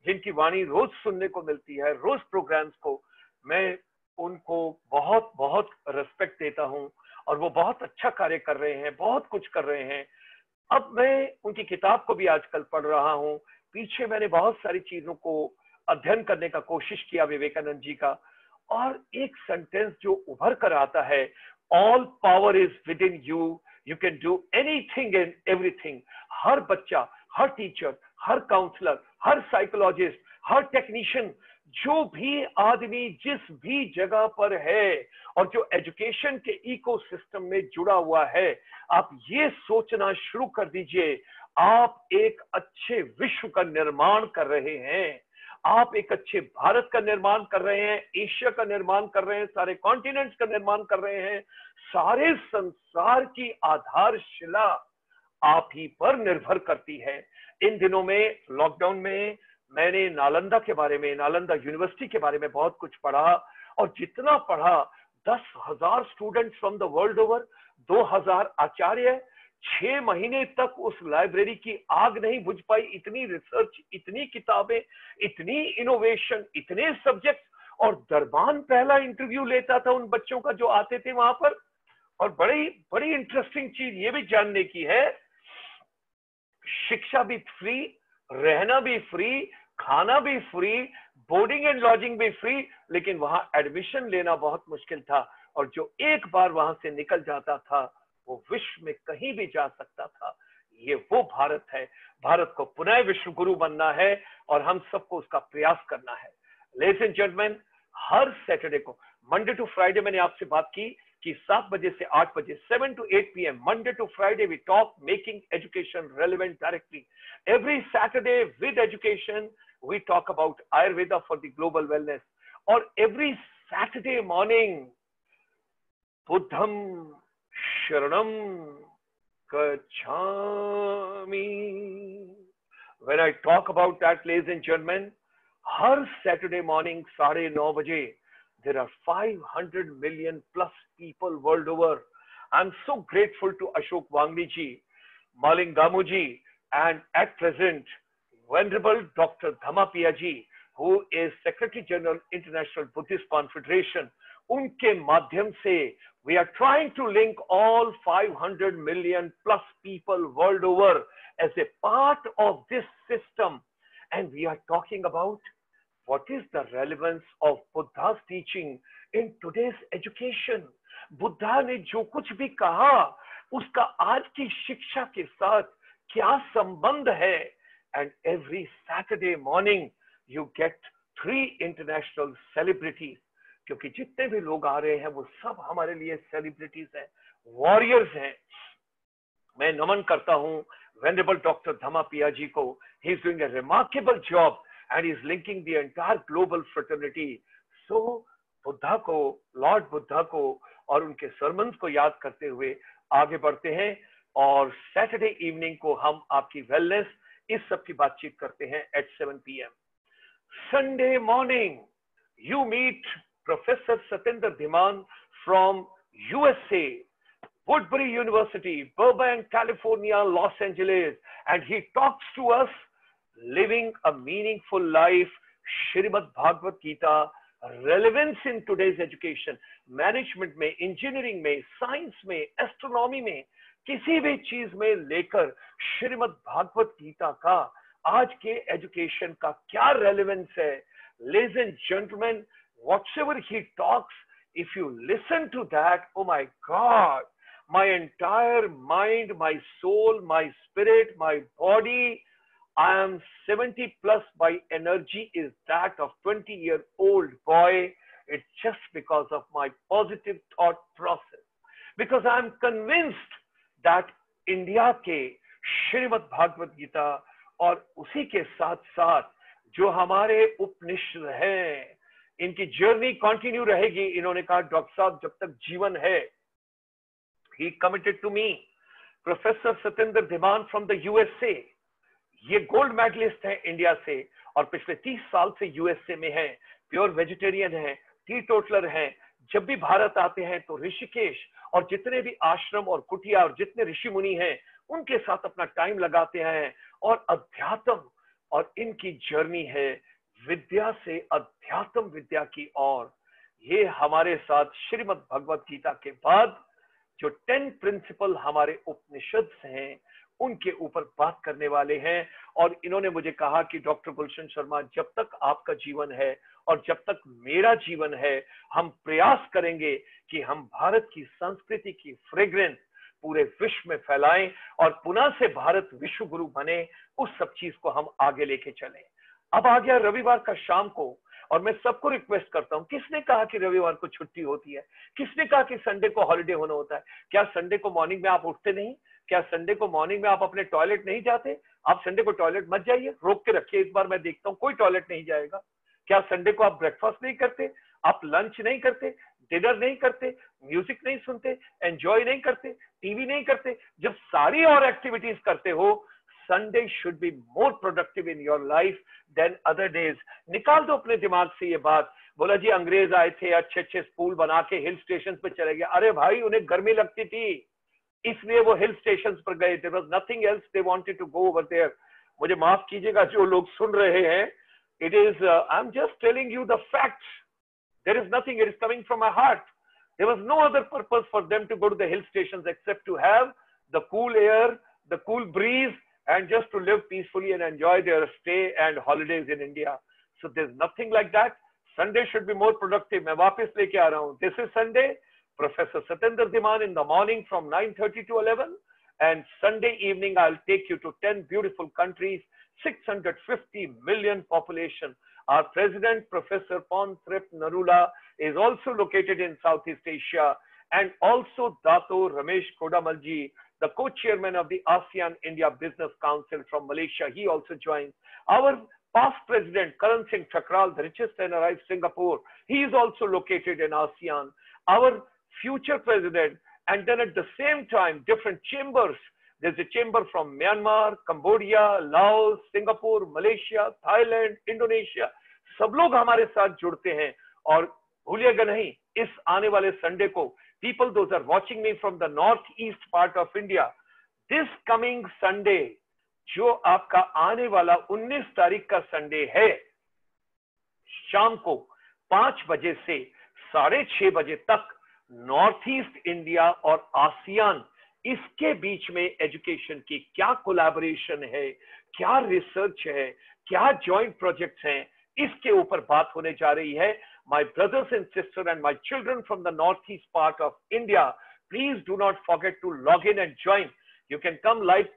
जिनकी वाणी रोज सुनने को मिलती है, रोज प्रोग्राम्स को, मैं उनको बहुत बहुत रेस्पेक्ट देता हूं, और वो बहुत अच्छा कार्य कर रहे हैं, बहुत कुछ कर रहे हैं. अब मैं उनकी किताब को भी आजकल पढ़ रहा हूं. पीछे मैंने बहुत सारी चीजों को अध्ययन करने का कोशिश किया विवेकानंद जी का, और एक सेंटेंस जो उभर कर आता है, all power is within you, you can do anything and everything. हर बच्चा, हर टीचर, हर काउंसलर, हर साइकोलॉजिस्ट, हर टेक्नीशियन, जो भी आदमी जिस भी जगह पर है और जो एजुकेशन के इकोसिस्टम में जुड़ा हुआ है, आप ये सोचना शुरू कर दीजिए, आप एक अच्छे विश्व का निर्माण कर रहे हैं, आप एक अच्छे भारत का निर्माण कर रहे हैं, एशिया का निर्माण कर रहे हैं, सारे कॉन्टिनेंट्स का निर्माण कर रहे हैं. सारे संसार की आधारशिला आप ही पर निर्भर करती है. इन दिनों में लॉकडाउन में मैंने नालंदा के बारे में, नालंदा यूनिवर्सिटी के बारे में बहुत कुछ पढ़ा, और जितना पढ़ा, 10,000 students from the world over, 2,000 आचार्य, 6 महीने तक उस लाइब्रेरी की आग नहीं बुझ पाई. इतनी रिसर्च, इतनी किताबें, इतनी इनोवेशन, इतने सब्जेक्ट, और दरबान पहला इंटरव्यू लेता था उन बच्चों का जो आते थे वहां पर. और बड़ी बड़ी इंटरेस्टिंग चीज ये भी जानने की है, शिक्षा भी फ्री, रहना भी फ्री, खाना भी फ्री, बोर्डिंग एंड लॉजिंग भी फ्री, लेकिन वहां एडमिशन लेना बहुत मुश्किल था. और जो एक बार वहां से निकल जाता था, वो विश्व में कहीं भी जा सकता था. ये वो भारत है. भारत को पुनः विश्व गुरु बनना है, और हम सबको उसका प्रयास करना है. Ladies and gentleman, her Saturday को, मंडे टू फ्राइडे, मैंने आपसे बात की कि 7 बजे से 8 बजे, 7 to 8 p.m. Monday to Friday, we talk making education relevant directly. Every Saturday with education, we talk about Ayurveda for the global wellness. Or every Saturday morning, Buddham Sharanam Gacchami. When I talk about that, ladies and gentlemen, her Saturday morning 9:30 बजे, there are 500 million plus people world over. I'm so grateful to Ashok Wangdi ji, Malingamu ji, and at present, Venerable Dr. Dhammapiya ji, who is Secretary General International Buddhist Confederation. उनके माध्यम से we are trying to link all 500 million plus people world over as a part of this system. And we are talking about what is the relevance of Buddha's teaching in today's education. Buddha ने जो कुछ भी कहा, उसका आज की शिक्षा के साथ क्या संबंध है? and every Saturday morning you get 3 international celebrities, क्योंकि जितने भी लोग आ रहे हैं वो सब हमारे लिए सेलिब्रिटीज हैं, वॉरियर्स हैं। मैं नमन करता हूं वेनरेबल डॉक्टर धमा पिया जी को। He is doing a remarkable job and is linking the entire global fraternity. So Buddha को, लॉर्ड बुद्धा को और उनके सरमन्स को याद करते हुए आगे बढ़ते हैं, और सैटरडे इवनिंग को हम आपकी वेलनेस इस सब की बातचीत करते हैं at 7 PM। Sunday morning you meet Professor Satendra Dhiman from USA, Woodbury University, Burbank, California, Los Angeles, and he talks to us living a meaningful life, Shrimad Bhagavad Gita, relevance in today's education, management में, engineering में, science में, astronomy में, किसी भी चीज में लेकर श्रीमद् भागवत गीता का आज के एजुकेशन का क्या रेलेवेंस है। Ladies and gentlemen, whatever he talks, if you listen to that, oh my God, my entire mind, my soul, my spirit, my body, I am 70 plus by energy is that of 20-year-old boy. It's just because of my positive thought process. Because I am convinced that India के श्रीमद् भागवत गीता और उसी के साथ साथ जो हमारे उपनिषद हैं, इनकी जर्नी कंटिन्यू रहेगी। इन्होंने कहा डॉक्टर साहब जब तक जीवन है। He committed to me. Professor Satendra Dhiman from the USA, ये गोल्ड मेडलिस्ट हैं इंडिया से और पिछले 30 साल से यूएसए में हैं। प्योर वेजिटेरियन हैं, टी टोटलर हैं। जब भी भारत आते हैं तो ऋषिकेश और जितने भी आश्रम और कुटिया और जितने ऋषि मुनि हैं उनके साथ अपना टाइम लगाते हैं और अध्यात्म, और इनकी जर्नी है विद्या से अध्यात्म विद्या की ओर। ये हमारे साथ श्रीमद् भगवत गीता के बाद जो 10 प्रिंसिपल हमारे उपनिषद हैं उनके ऊपर बात करने वाले हैं। और इन्होंने मुझे कहा कि डॉक्टर गुलशन शर्मा, जब तक आपका जीवन है और जब तक मेरा जीवन है, हम प्रयास करेंगे कि हम भारत की संस्कृति की फ्रेग्रेंस पूरे विश्व में फैलाएं और पुनः से भारत विश्व गुरु बने। उस सब चीज को हम आगे लेके चलें। अब आ गया रविवार का शाम को, और मैं सबको रिक्वेस्ट करता हूं, किसने कहा कि रविवार को छुट्टी होती है? किसने कहा कि संडे को हॉलिडे होना होता है? क्या संडे को मॉर्निंग में आप उठते नहीं? क्या संडे को मॉर्निंग में आप अपने टॉयलेट नहीं जाते? आप संडे को टॉयलेट मत जाइए, रोक के रखिए। इस बार मैं देखता हूं कोई टॉयलेट नहीं जाएगा। क्या संडे को आप ब्रेकफास्ट नहीं करते? आप लंच नहीं करते? डिनर नहीं करते? म्यूजिक नहीं सुनते? एंजॉय नहीं करते? टीवी नहीं करते? जब सारी और एक्टिविटीज करते हो, Sunday should be more productive in your life than other days. निकाल दो अपने दिमाग से ये बात। बोला जी अंग्रेज आए थे, अच्छे अच्छे स्कूल बना के हिल स्टेशन पे चले गए। अरे भाई, उन्हें गर्मी लगती थी इसलिए वो हिल स्टेशन पर गए। There was nothing else they wanted to go over there. मुझे माफ कीजिएगा जो लोग सुन रहे हैं, it is I am just telling you the facts. There is nothing, it is coming from my heart. There was no other purpose for them to go to the hill stations except to have the cool air, the cool breeze, and just to live peacefully and enjoy their stay and holidays in India. So there's nothing like that. Sunday should be more productive. मैं वापस लेके आ रहा हूँ. This is Sunday. Professor Satendra Dhiman in the morning from 9:30 to 11, and Sunday evening I'll take you to 10 beautiful countries, 650 million population. Our president, Professor Pontrip Narula, is also located in Southeast Asia, and also Dato Ramesh Kodamalji, the co-chairman of the ASEAN India Business Council from Malaysia. He also joins. Our past president, Karan Singh Thakral, the richest NRI of Singapore, he is also located in ASEAN. Our future president, and then at the same time, different chambers. There's a chamber from Myanmar, Cambodia, Laos, Singapore, Malaysia, Thailand, Indonesia. सब लोग हमारे साथ जुड़ते हैं। और भूलिएगा नहीं, इस आने वाले संडे को, people those are watching me from the northeast part of India, this coming Sunday, जो आपका आने वाला 19 तारीख का संडे है, शाम को 5 बजे से 6:30 बजे तक नॉर्थ ईस्ट इंडिया और आसियान, इसके बीच में एजुकेशन की क्या कोलैबोरेशन है, क्या रिसर्च है, क्या जॉइंट प्रोजेक्ट्स हैं, इसके ऊपर बात होने जा रही है। My brothers and sisters and my children from the northeast part of India, please do not forget to log in and join. You can come live.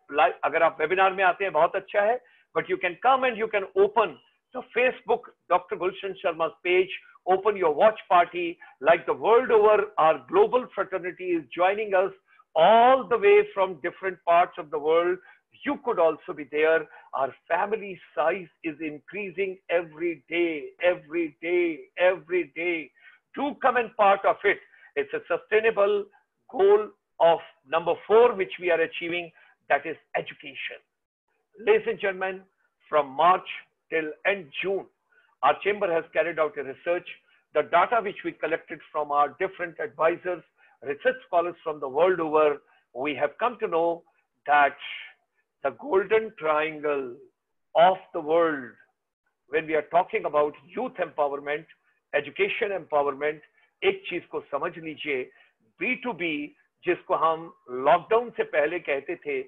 अगर आप वेबिनार में आते हैं बहुत अच्छा है, but you can come and you can open the Facebook Dr. Gulshan Sharma's page, open your watch party. Like the world over, our global fraternity is joining us all the way from different parts of the world. You could also be there. Our family size is increasing every day, every day, every day. Do come and part of it. It's a sustainable goal of number 4, which we are achieving, that is education. Ladies and gentlemen, from March till end June, our chamber has carried out a research. The data which we collected from our different advisors, research scholars from the world over, we have come to know that the golden triangle of the world, when we are talking about youth empowerment, education empowerment, एक चीज को समझ लीजिए, B2B जिसको हम lockdown से पहले कहते थे,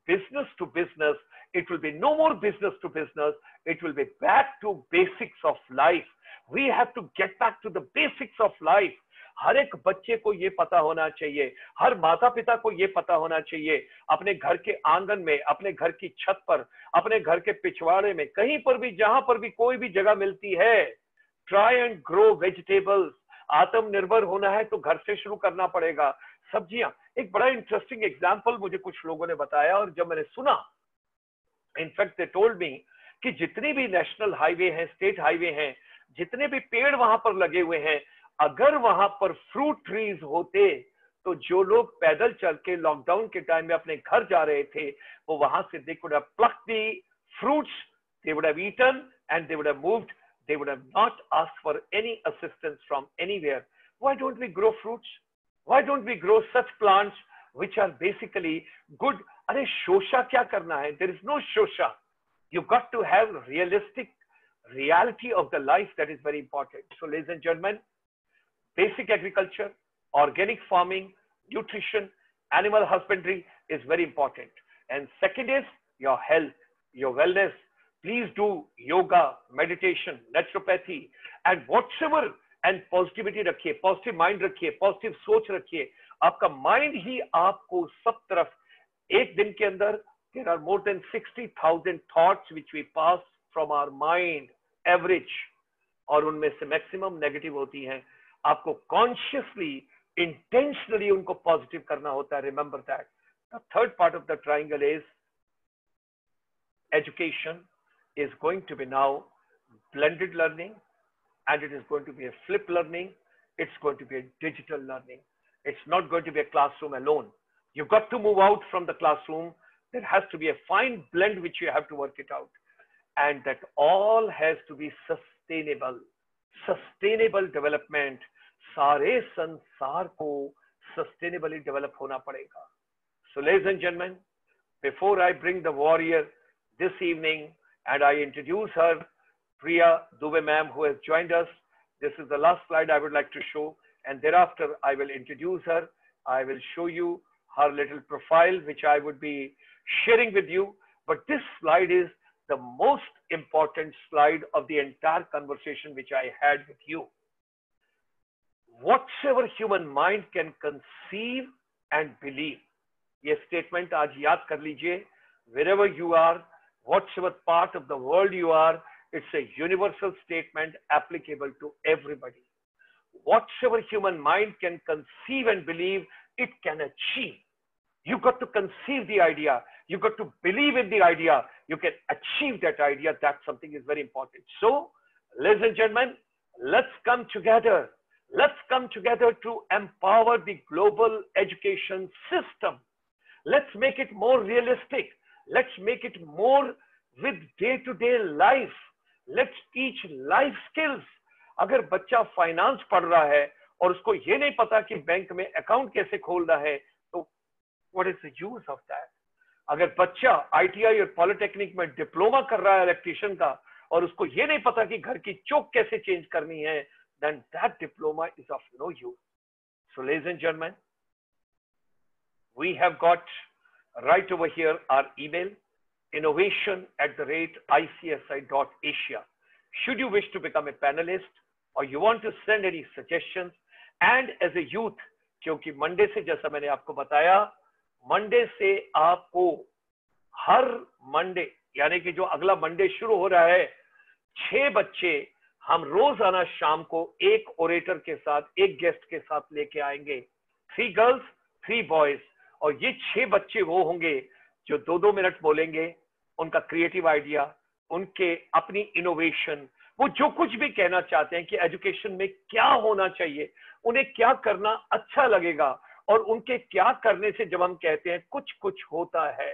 business to business, it will be no more business to business, it will be back to basics of life. We have to get back to the basics of life. हर एक बच्चे को ये पता होना चाहिए, हर माता पिता को ये पता होना चाहिए, अपने घर के आंगन में, अपने घर की छत पर, अपने घर के पिछवाड़े में, कहीं पर भी, जहां पर भी कोई भी जगह मिलती है, ट्राई एंड ग्रो वेजिटेबल्स. आत्मनिर्भर होना है तो घर से शुरू करना पड़ेगा. सब्जियां, एक बड़ा इंटरेस्टिंग एग्जाम्पल मुझे कुछ लोगों ने बताया, और जब मैंने सुना, इनफैक्ट दे टोल्ड मी कि जितनी भी नेशनल हाईवे हैं, स्टेट हाईवे हैं, जितने भी पेड़ वहां पर लगे हुए हैं, अगर वहां पर फ्रूट ट्रीज होते तो जो लोग पैदल चल के लॉकडाउन के टाइम में अपने घर जा रहे थे, वो वहां से they could have plucked the fruits, they would have eaten and they would have moved, they would have not asked for any assistance from anywhere. Why don't we grow fruits? Why don't we grow such plants which are basically good? अरे शोषा क्या करना है? There is no shosha. You got to have realistic reality of the life, that is very important. So ladies and gentlemen, basic agriculture, organic farming, nutrition, animal husbandry is very important. And second is your health, your wellness. Please do yoga, meditation, naturopathy, and whatsoever, and positivity रखिए, positive mind रखिए, positive सोच रखिए. आपका mind ही आपको सब तरफ, एक दिन के अंदर there are more than 60,000 thoughts which we pass from our mind average, और उनमें से maximum negative होती हैं. आपको consciously, intentionally उनको positive करना होता है. Remember that. The third part of the triangle is education is going to be now blended learning, and it is going to be a flip learning. It's going to be a digital learning. It's not going to be a classroom alone. You've got to move out from the classroom. There has to be a fine blend which you have to work it out. And that all has to be sustainable. Sustainable development. सारे संसार को sustainably develop होना पड़ेगा. So ladies and gentlemen, before I bring the warrior this evening, and I introduce her, Priya Dubey ma'am, who has joined us. This is the last slide I would like to show, and thereafter I will introduce her. I will show you her little profile, which I would be sharing with you. But this slide is the most important slide of the entire conversation which I had with you. Whatsoever human mind can conceive and believe. ये statement आज याद कर लीजिए. Wherever you are, whatsoever part of the world you are, it's a universal statement applicable to everybody. Whatsoever human mind can conceive and believe, it can achieve. You got to conceive the idea. You got to believe in the idea. You can achieve that idea. That something is very important. So, ladies and gentlemen, let's come together. Let's come together to empower the global education system. Let's make it more realistic. Let's make it more with day-to-day life. Let's teach life skills. अगर बच्चा finance पढ़ रहा है और उसको ये नहीं पता कि बैंक में अकाउंट कैसे खोलना है, तो what is the use of that? अगर बच्चा ITI और पॉलिटेक्निक में डिप्लोमा कर रहा है इलेक्ट्रिशियन का और उसको ये नहीं पता कि घर की चौक कैसे चेंज करनी है, then that diploma is of no use. So ladies and gentlemen, we have got right over here our email, innovation@icsi.asia. Should you wish to become a panelist or you want to send any suggestions, and as a youth, क्योंकि Monday से, जैसा मैंने आपको बताया, Monday से आपको हर Monday यानी कि जो अगला मंडे शुरू हो रहा है, 6 बच्चे हम रोजाना शाम को एक ओरेटर के साथ, एक गेस्ट के साथ लेके आएंगे, 3 गर्ल्स 3 बॉयज, और ये 6 बच्चे वो होंगे जो 2-2 मिनट बोलेंगे, उनका क्रिएटिव आइडिया, उनके अपनी इनोवेशन, वो जो कुछ भी कहना चाहते हैं कि एजुकेशन में क्या होना चाहिए, उन्हें क्या करना अच्छा लगेगा, और उनके क्या करने से जब हम कहते हैं कुछ कुछ होता है,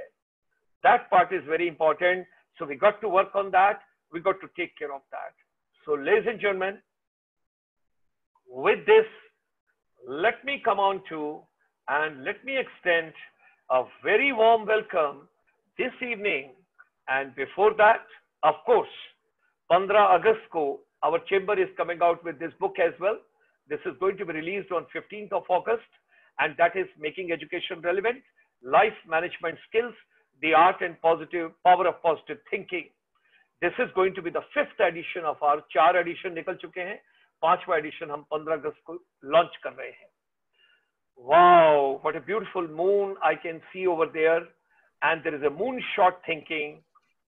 that part is very important. So we got to work on that. We got to take care of that. So ladies and gentlemen, with this, let me come on to and let me extend a very warm welcome this evening. And before that, of course, 15 August ko, our chamber is coming out with this book as well. This is going to be released on 15th of August, and that is Making Education Relevant, Life Management Skills, the Art and Power of Positive Thinking. This is going to be the 5th edition of our 4 edition निकल चुके हैं, 5वां edition हम 15 अगस्त को launch कर रहे हैं. Wow, what a beautiful moon I can see over there, and there is a moonshot thinking.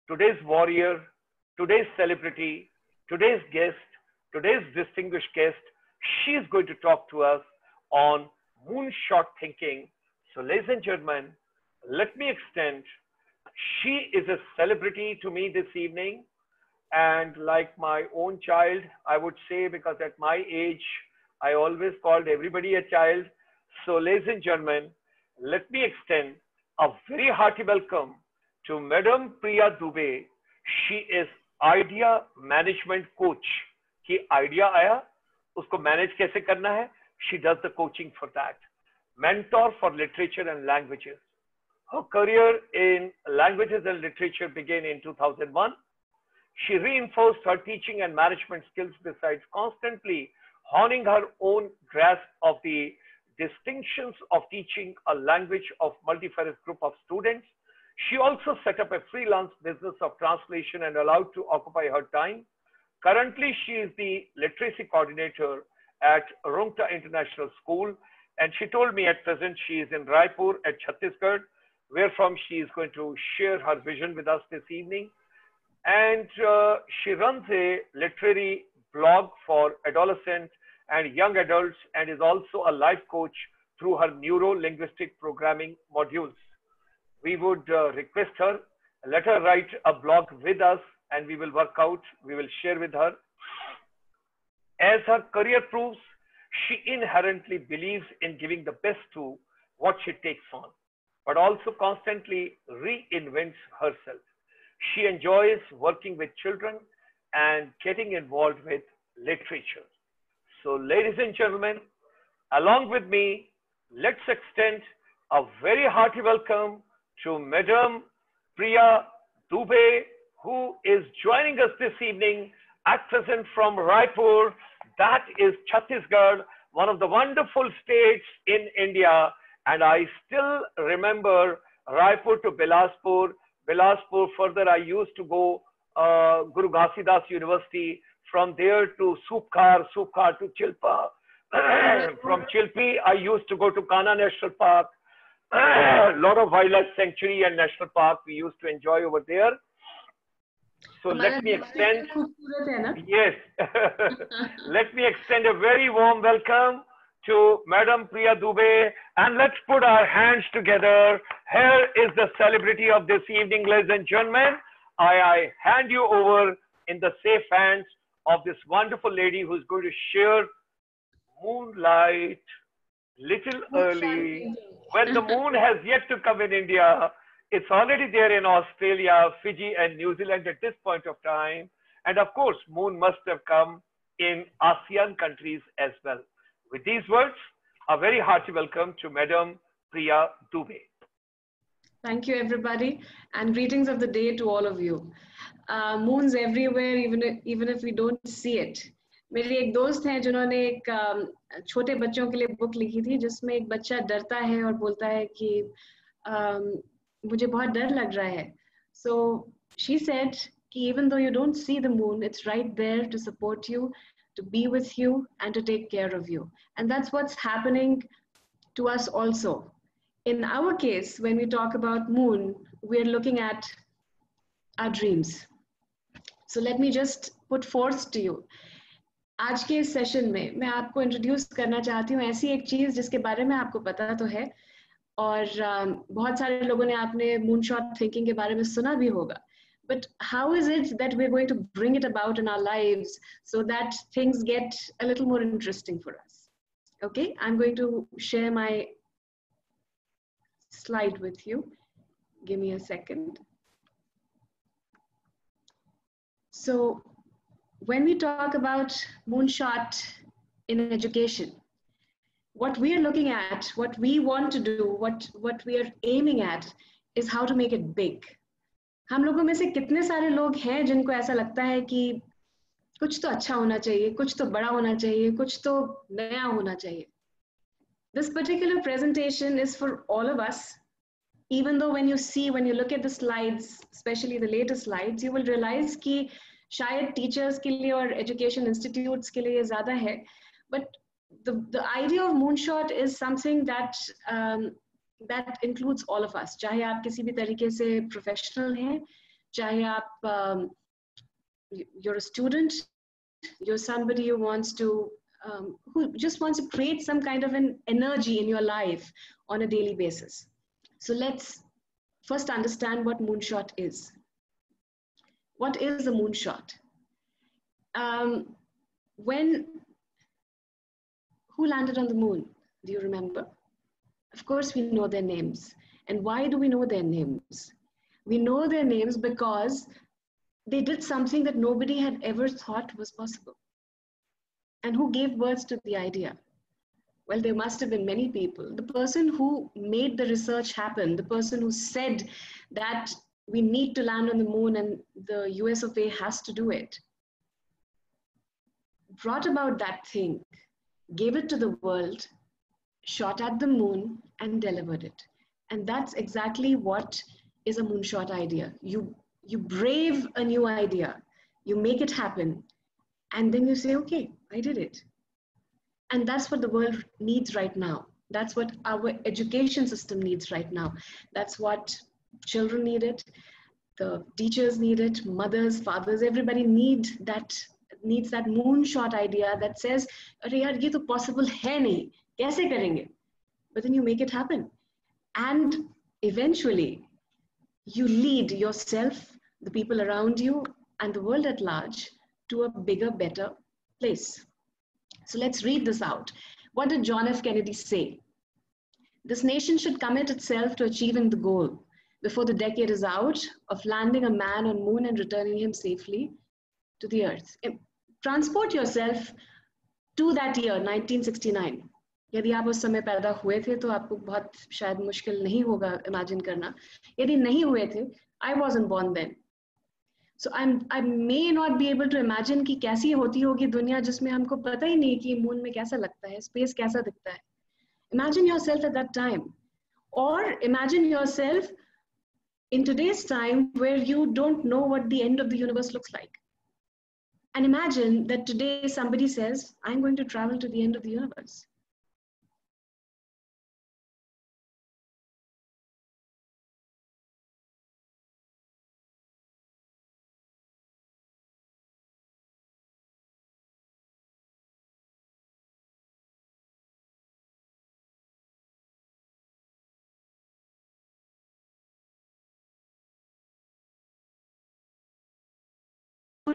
Today's warrior, today's celebrity, today's guest, today's distinguished guest, she is going to talk to us on moonshot thinking. So ladies and gentlemen, let me extend, she is a celebrity to me this evening, and like my own child, I would say, because at my age, I always called everybody a child. So ladies and gentlemen, let me extend a very hearty welcome to Madam Priya Dubey. She is idea management coach. कि idea आया, उसको manage कैसे करना है? She does the coaching for that. Mentor for literature and languages. Her career in languages and literature began in 2001. She reinforced her teaching and management skills besides constantly honing her own grasp of the distinctions of teaching a language of multifarious group of students. She also set up a freelance business of translation and allowed to occupy her time. Currently, she is the literacy coordinator at Rungta International School, and she told me at present she is in Raipur at Chhattisgarh, where from she is going to share her vision with us this evening. And she runs a literary blog for adolescents and young adults, and is also a life coach through her neuro-linguistic programming modules. We would request her, let her write a blog with us, and we will work out, we will share with her. As her career proves, she inherently believes in giving the best to what she takes on, but also constantly reinvents herself. She enjoys working with children and getting involved with literature. So ladies and gentlemen, along with me, let's extend a very hearty welcome to Madam Priya Dubey, who is joining us this evening at present from Raipur. That is Chhattisgarh, one of the wonderful states in India. And I still remember Raipur to Bilaspur. Bilaspur, further I used to go Guru Ghasidas University, from there to Supkhar, Supkhar to Chilpa. From Chilpi, I used to go to Kanha National Park. A lot of wildlife sanctuary and national park we used to enjoy over there. So let me extend, yes, let me extend a very warm welcome to Madam Priya Dubey, and let's put our hands together. Here is the celebrity of this evening, ladies and gentlemen. I hand you over in the safe hands of this wonderful lady who's going to share moonlight little early. When the moon has yet to come in India, it's already there in Australia, Fiji, and New Zealand at this point of time. And of course, moon must have come in ASEAN countries as well. With these words, a very hearty welcome to Madam Priya Dubey. Thank you, everybody, and greetings of the day to all of you. Moons everywhere, even if we don't see it. मेरी एक दोस्त है जिन्होंने एक छोटे बच्चों के लिए बुक लिखी थी, जिसमें एक बच्चा डरता है और बोलता है कि मुझे बहुत डर लग रहा है. So she said कि even though you don't see the moon, it's right there to support you, to be with you, and to take care of you. And that's what's happening to us also. In our case, when we talk about moon, we're looking at our dreams. So let me just put forth to you. आज के इस session में मैं आपको introduce करना चाहती हूँ ऐसी एक चीज जिसके बारे में आपको पता तो है, और बहुत सारे लोगों ने आपने मूनशॉट थिंकिंग के बारे में सुना भी होगा. But how is it that we're going to bring it about in our lives so that things get a little more interesting for us? Okay, I'm going to share my slide with you. Give me a second. So when we talk about moonshot in education, what we are looking at, what we want to do, what we are aiming at is how to make it big. हम लोगों में से कितने सारे लोग हैं जिनको ऐसा लगता है कि कुछ तो अच्छा होना चाहिए, कुछ तो बड़ा होना चाहिए, कुछ तो नया होना चाहिए. This particular presentation is for all of us. Even though when you look at the slides, especially the latest slides, you will realize कि शायद teachers के लिए और education institutes के लिए ज़्यादा है. But the idea of moonshot is something that includes all of us. चाहे आप किसी भी तरीके से professional हैं, चाहे आप you're a student, you're somebody who wants to who just wants to create some kind of an energy in your life on a daily basis. So let's first understand what moonshot is. What is a moonshot? Who landed on the moon? Do you remember? Of course, we know their names. And why do we know their names? We know their names because they did something that nobody had ever thought was possible. And who gave birth to the idea? Well, there must have been many people. The person who made the research happen, the person who said that we need to land on the moon and the US of A has to do it, brought about that thing, gave it to the world, shot at the moon and delivered it. And that's exactly what is a moonshot idea. You brave a new idea, you make it happen, and then you say, okay, I did it. And that's what the world needs right now. That's what our education system needs right now. That's what children need it, the teachers need it, mothers, fathers, everybody needs that moonshot idea that says, "Arey yaar, ye to possible hai nahi, kaise karenge?" But then you make it happen. And eventually, you lead yourself, the people around you, and the world at large to a bigger, better place. So let's read this out. What did John F. Kennedy say? This nation should commit itself to achieving the goal before the decade is out of landing a man on moon and returning him safely to the earth. Transport yourself to that year, 1969. यदि आप उस समय पैदा हुए थे तो आपको बहुत शायद मुश्किल नहीं होगा इमेजिन करना. यदि नहीं हुए थे, I wasn't born then. So I may not be able to imagine कि कैसी होती होगी दुनिया जिसमें हमको पता ही नहीं कि मून में कैसा लगता है, स्पेस कैसा दिखता है. Imagine yourself at that time. Or imagine yourself in today's time where you don't know what the end of the universe looks like. And imagine that today somebody says, I'm going to travel to the end of the universe.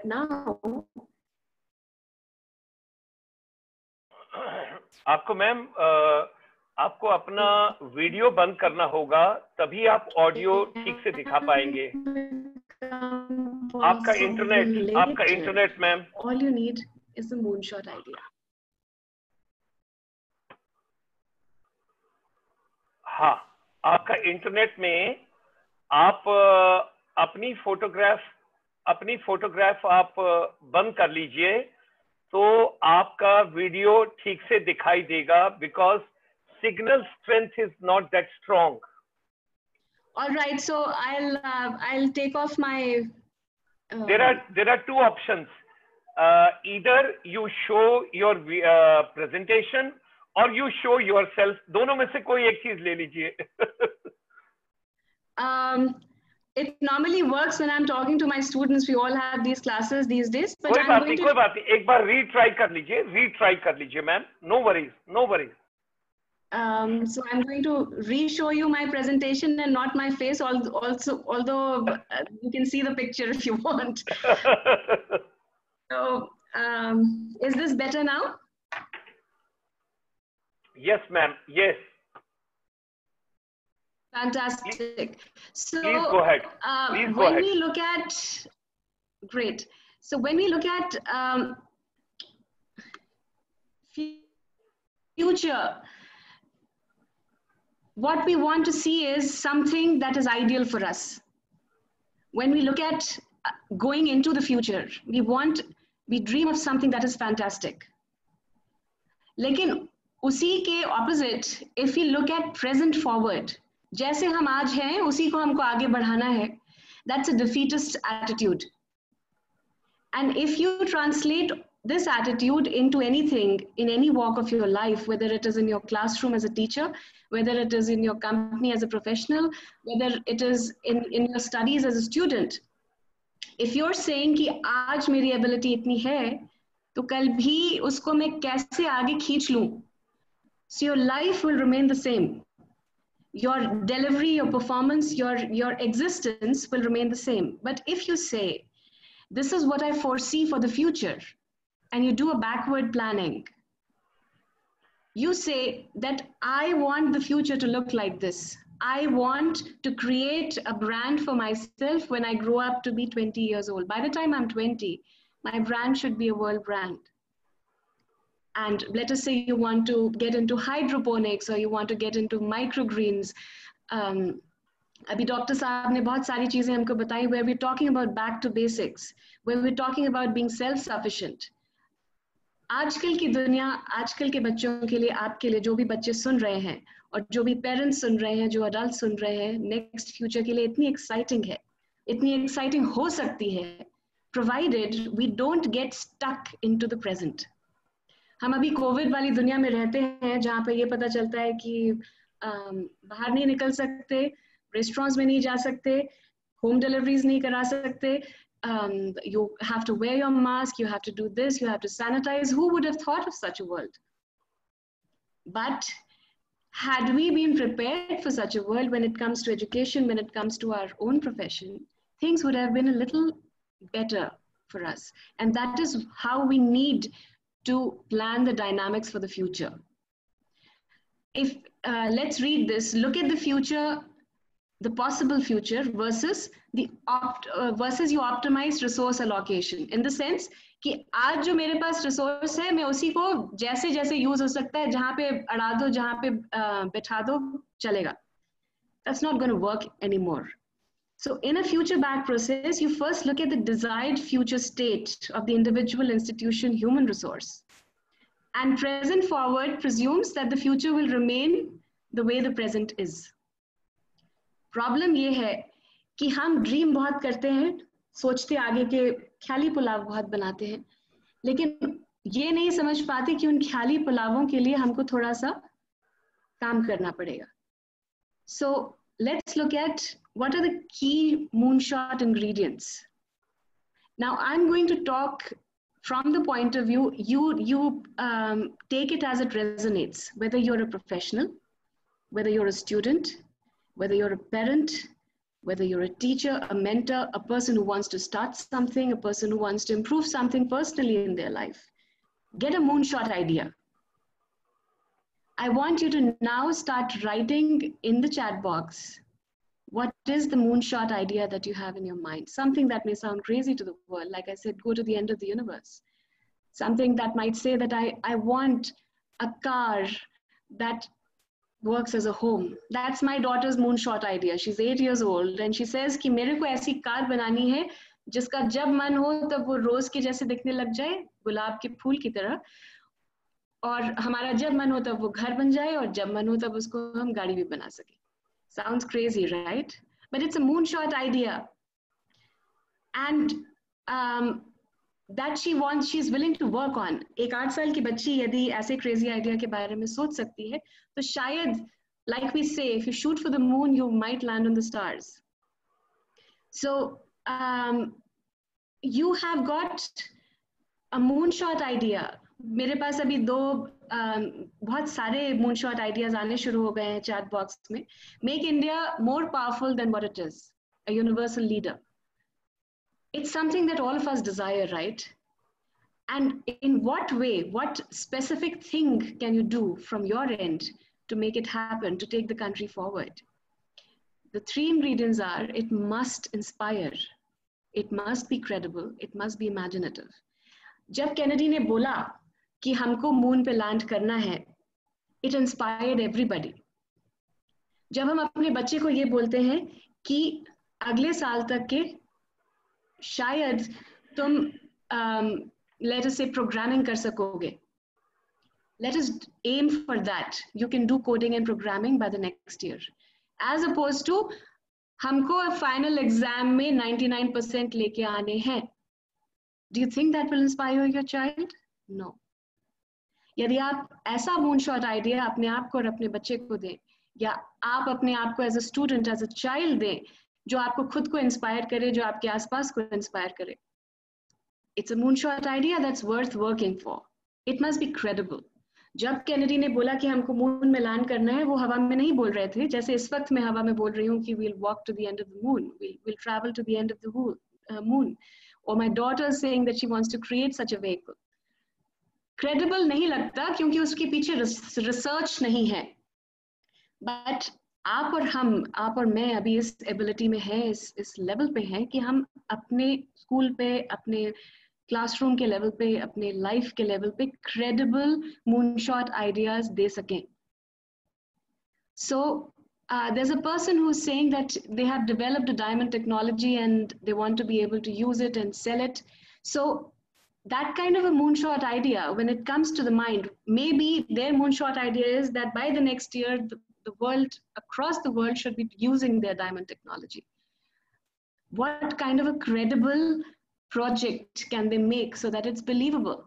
Now, आपको ma'am आपको अपना video बंद करना होगा, तभी आप audio ठीक से दिखा पाएंगे. आपका internet ma'am. All you need is the moonshot idea. हाँ, आपका इंटरनेट में आप अपनी फोटोग्राफ आप बंद कर लीजिए तो आपका वीडियो ठीक से दिखाई देगा, because signal strength is not that strong. All right, so I'll take off my. There are two options. Either you show your presentation or you show yourself. दोनों में से कोई एक चीज ले लीजिए. it normally works when I'm talking to my students. We all have these classes these days, but कोई I'm बात going नहीं, to कोई बात नहीं, एक बार रीट्राई कर लीजिए ma'am, no worries, no worries. so I'm going to re-show you my presentation and not my face, also, although you can see the picture if you want. So, is this better now? Yes, ma'am. Yes. Fantastic. So, please go ahead. Please go when ahead. we look at, great. So when we look at future, what we want to see is something that is ideal for us. When we look at going into the future, we dream of something that is fantastic. लेकिन उसी के opposite, if we look at present forward, जैसे हम आज हैं, उसी को हमको आगे बढ़ाना है. That's a defeatist attitude. And if you translate this attitude into anything, in any walk of your life, whether it is in your classroom as a teacher, whether it is in your company as a professional, whether it is in your studies as a student, if you're saying कि आज मेरी ability इतनी है, तो कल भी उसको मैं कैसे आगे खींच लूं? So your life will remain the same. Your delivery, your performance, your existence will remain the same. But if you say, this is what I foresee for the future, and you do a backward planning, you say that I want the future to look like this. I want to create a brand for myself when I grow up to be 20 years old. By the time I'm 20, my brand should be a world brand. And let us say you want to get into hydroponics or you want to get into microgreens. Abhi Dr. Saab ne bahut sari cheezein humko batayi where we're talking about back to basics, where we're talking about being self-sufficient. आजकल की दुनिया, आजकल के बच्चों के लिए, आपके लिए, जो भी बच्चे सुन रहे हैं और जो भी पेरेंट्स सुन रहे हैं, जो अडल्ट सुन रहे हैं, नेक्स्ट फ्यूचर के लिए इतनी एक्साइटिंग है, इतनी एक्साइटिंग हो सकती है, provided we don't get stuck into the present. हम अभी कोविड वाली दुनिया में रहते हैं जहाँ पे ये पता चलता है कि बाहर नहीं निकल सकते, रेस्टोरेंट्स में नहीं जा सकते, होम डिलीवरीज नहीं करा सकते, you have to wear your mask, you have to do this, you have to sanitize. Who would have thought of such a world? But had we been prepared for such a world when it comes to education, when it comes to our own profession, things would have been a little better for us. And that is how we need to plan the dynamics for the future. If let's read this, look at the future, the possible future versus versus your optimized resource allocation. In the sense कि आज जो मेरे पास resource है, मैं उसी को जैसे जैसे use हो सकता है, जहाँ पे अड़ा दो, जहाँ पे बिठा दो, चलेगा. That's not going to work anymore. So in a future back process, you first look at the desired future state of the individual, institution, human resource. And present forward presumes that the future will remain the way the present is. Problem ये है कि हम dream बहुत करते हैं, सोचते आगे के ख्याली पुलाव बहुत बनाते हैं, लेकिन ये नहीं समझ पाते कि उन ख्याली पुलावों के लिए हमको थोड़ा सा काम करना पड़ेगा. So let's look at what are the key moonshot ingredients. Now I'm going to talk from the point of view, you take it as it resonates, whether you're a professional, whether you're a student, whether you're a parent, whether you're a teacher, a mentor, a person who wants to start something, a person who wants to improve something personally in their life. Get a moonshot idea. I want you to now start writing in the chat box, what is the moonshot idea that you have in your mind? Something that may sound crazy to the world. Like I said, go to the end of the universe. Something that might say that I want a car that works as a home. That's my daughter's moonshot idea. She's 8 years old and she says कि मेरे को ऐसी car बनानी है जिसका जब मन हो तब वो रोज के जैसे दिखने लग जाए, गुलाब के फूल की तरह, और हमारा जब मन हो तब वो घर बन जाए और जब मन हो तब उसको हम गाड़ी भी बना सके. Sounds crazy, right? But it's a moonshot idea. And that she's willing to work on. एक 8 साल की बच्ची यदि ऐसे crazy idea के बारे में सोच सकती है, तो शायद, like we say, if you shoot for the moon, you might land on the stars. So you have got a moonshot idea. मेरे पास अभी दो बहुत सारे moonshot ideas आने शुरू हो गए हैं chat box में. Make India more powerful than what it is. A universal leader. It's something that all of us desire, right? And in what way, what specific thing can you do from your end to make it happen, to take the country forward? The three ingredients are, it must inspire, it must be credible, it must be imaginative. जब Kennedy ने बोला कि हमको moon पे land करना है, it inspired everybody. जब हम अपने बच्चे को ये बोलते हैं कि अगले साल तक के शायद तुम let us say programming कर सकोगे. Let us aim for that. You can do coding and programming by the next year. As opposed to हमको final exam में 99% लेके आने हैं. Do you think that will inspire your child? No. यदि आप ऐसा moonshot idea अपने आप को और अपने बच्चे को दें, या आप अपने आप को as a student, as a child दें, जो आपको खुद को inspire करे, जो आपके आसपास को inspire करे. It's a moonshot idea that's worth working for. It must be credible. जब Kennedy ने बोला कि हमको मून में लैंड करना है, वो हवा में नहीं बोल रहे थे, जैसे इस वक्त मैं हवा में बोल रही हूँ कि we'll walk to the end of the moon, we'll travel to the end of the moon. Or my daughter is saying that she wants to create such a vehicle. Credible नहीं लगता क्योंकि उसके पीछे research नहीं है. But आप और हम, आप और मैं अभी इस ability में हैं, इस level पे हैं कि हम अपने school पे, अपने classroom के level पे, अपने life के level पे credible moonshot ideas दे सकें. So there's a person who's saying that they have developed a diamond technology and they want to be able to use it and sell it. So that kind of a moonshot idea, when it comes to the mind, maybe their moonshot idea is that by the next year, the world, across the world, should be using their diamond technology. What kind of a credible project can they make so that it's believable?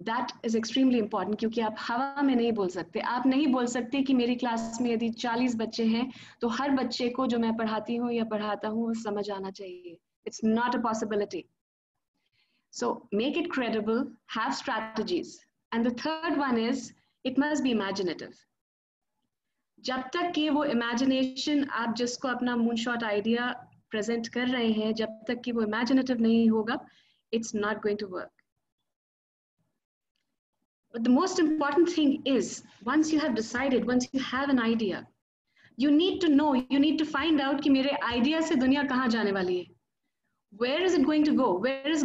That is extremely important क्योंकि आप हवा में नहीं बोल सकते. आप नहीं बोल सकते कि मेरी क्लास में यदि 40 बच्चे हैं तो हर बच्चे को जो मैं पढ़ाती हूँ या पढ़ाता हूँ वो समझ आना चाहिए. It's not a possibility. So make it credible, have strategies. And the third one is, it must be imaginative. जब तक कि वो imagination आप जिसको अपना moonshot idea present कर रहे हैं, जब तक कि वो imaginative नहीं होगा, it's not going to work. But the most important thing is, once you have decided, once you have an idea, you need to know, you need to find out कि मेरे idea से दुनिया कहाँ जाने वाली है. Where is it going to go? Where is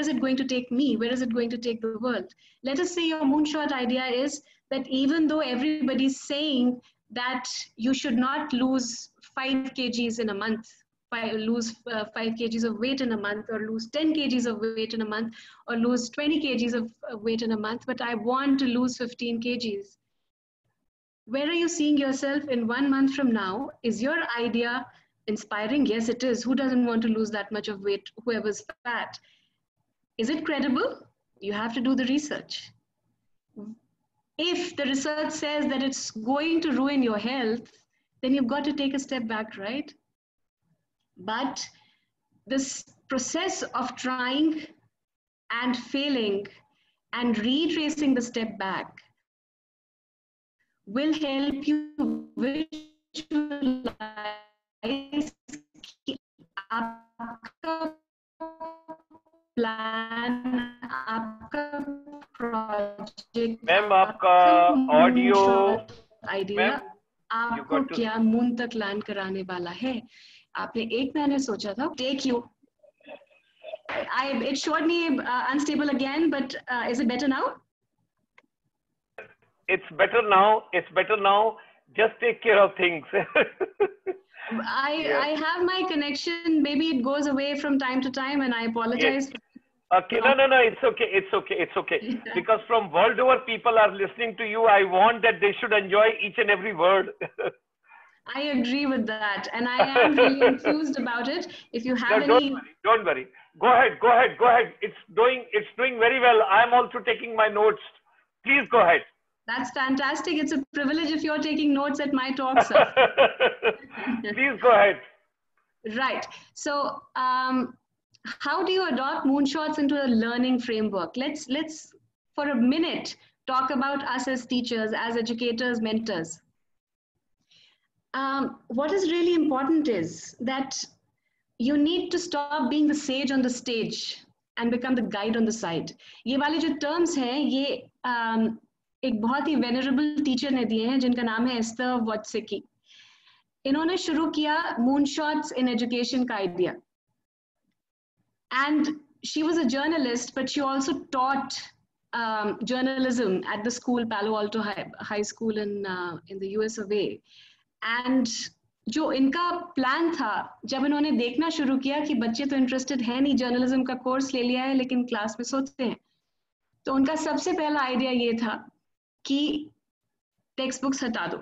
it going to take me? Where is it going to take the world? Let us say your moonshot idea is that even though everybody's saying that you should not lose 5 kgs in a month, lose 5 kgs of weight in a month, or lose 10 kgs of weight in a month, or lose 20 kgs of weight in a month, but I want to lose 15 kgs. Where are you seeing yourself in 1 month from now? Is your idea inspiring? Yes, it is. Who doesn't want to lose that much of weight, whoever's fat? Is it credible? You have to do the research. If the research says that it's going to ruin your health, then you've got to take a step back, right? But this process of trying and failing and retracing the step back will help you visualize कि आपका plan, आपका project, ma'am आपका audio idea आपको क्या moon तक land कराने वाला है. आपने एक महीने सोचा था. Take you. It showed me unstable again, but is it better now? It's better now. It's better now. Just take care of things. I have my connection. Maybe it goes away from time to time, and I apologize. Yes. Okay, no, it's okay. It's okay. It's okay. Yeah. Because from world over, people are listening to you. I want that they should enjoy each and every word. I agree with that, and I am really enthused about it. If you have no, any, don't worry. Go ahead. It's doing very well. I'm also taking my notes. Please go ahead. That's fantastic. It's a privilege if you're taking notes at my talk, sir. Please go ahead. Right. So, how do you adopt moonshots into a learning framework? Let's for a minute talk about us as teachers, as educators, mentors. What is really important is that you need to stop being the sage on the stage and become the guide on the side. ये वाले जो terms हैं, ये एक बहुत ही venerable teacher ने दिए हैं, जिनका नाम है एस्थर वॉटसेकी. इन्होंने शुरू किया moonshots in education का idea. And she was a journalist, but she also taught journalism at the school, Palo Alto High School in the US of A. And जो इनका प्लान था, जब इन्होंने देखना शुरू किया कि बच्चे तो इंटरेस्टेड है नहीं, जर्नलिज्म का कोर्स ले लिया है लेकिन क्लास में सोचते हैं, तो उनका सबसे पहला आइडिया ये था कि टेक्स्ट बुक्स हटा दो.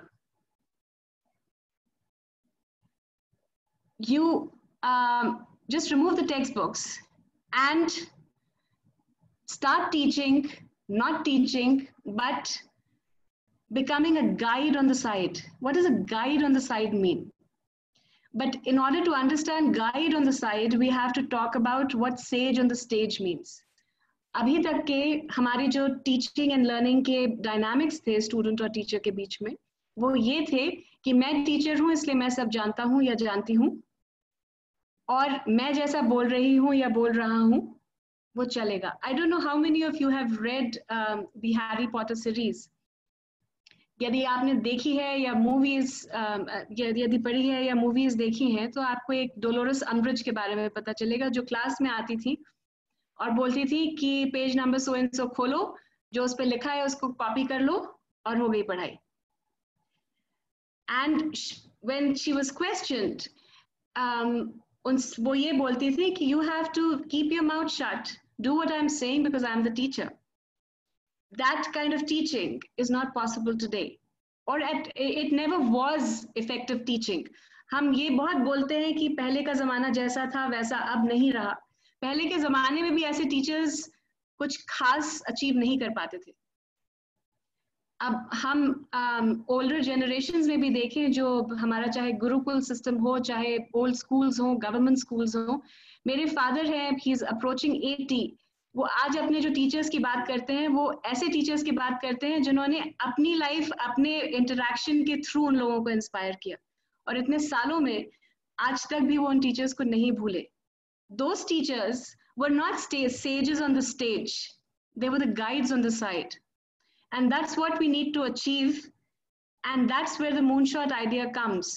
You just remove the textbooks and start teaching, not teaching, but becoming a guide on the side. What does a guide on the side mean? But in order to understand guide on the side, we have to talk about what sage on the stage means. अभी तक के हमारे जो teaching and learning के dynamics थे student और teacher के बीच में, वो ये थे कि मैं टीचर हूँ इसलिए मैं सब जानता हूँ या जानती हूँ, और मैं जैसा बोल रही हूँ या बोल रहा हूँ वो चलेगा. I don't know how many of you have read the Harry Potter series. यदि आपने देखी है या मूवीज यदि पढ़ी है या मूवीज देखी हैं, तो आपको एक डोलोरस अम्ब्रिज के बारे में पता चलेगा, जो क्लास में आती थी और बोलती थी कि page number so and so खोलो, जो उस पर लिखा है उसको कॉपी कर लो और हो गई पढ़ाई. And when she was questioned, वो ये बोलती थी कि you have to keep your mouth shut, do what I am saying because I am the teacher. That kind of teaching is not possible today, or it never was effective teaching. हम ये बहुत बोलते हैं कि पहले का जमाना जैसा था वैसा अब नहीं रहा. पहले के जमाने में भी ऐसे टीचर्स कुछ खास अचीव नहीं कर पाते थे. अब हम ओल्डर जनरेशंस में भी देखें, जो हमारा चाहे गुरुकुल सिस्टम हो, चाहे ओल्ड स्कूल्स हो, गवर्नमेंट स्कूल्स हो. मेरे फादर हैं, ही इज अप्रोचिंग 80. वो आज अपने जो टीचर्स की बात करते हैं, वो ऐसे टीचर्स की बात करते हैं जिन्होंने अपनी लाइफ अपने इंटरैक्शन के थ्रू उन लोगों को इंस्पायर किया, और इतने सालों में आज तक भी वो उन टीचर्स को नहीं भूले. Those teachers were not sages on the stage, they were the guides on the side, and that's what we need to achieve, and that's where the moonshot idea comes.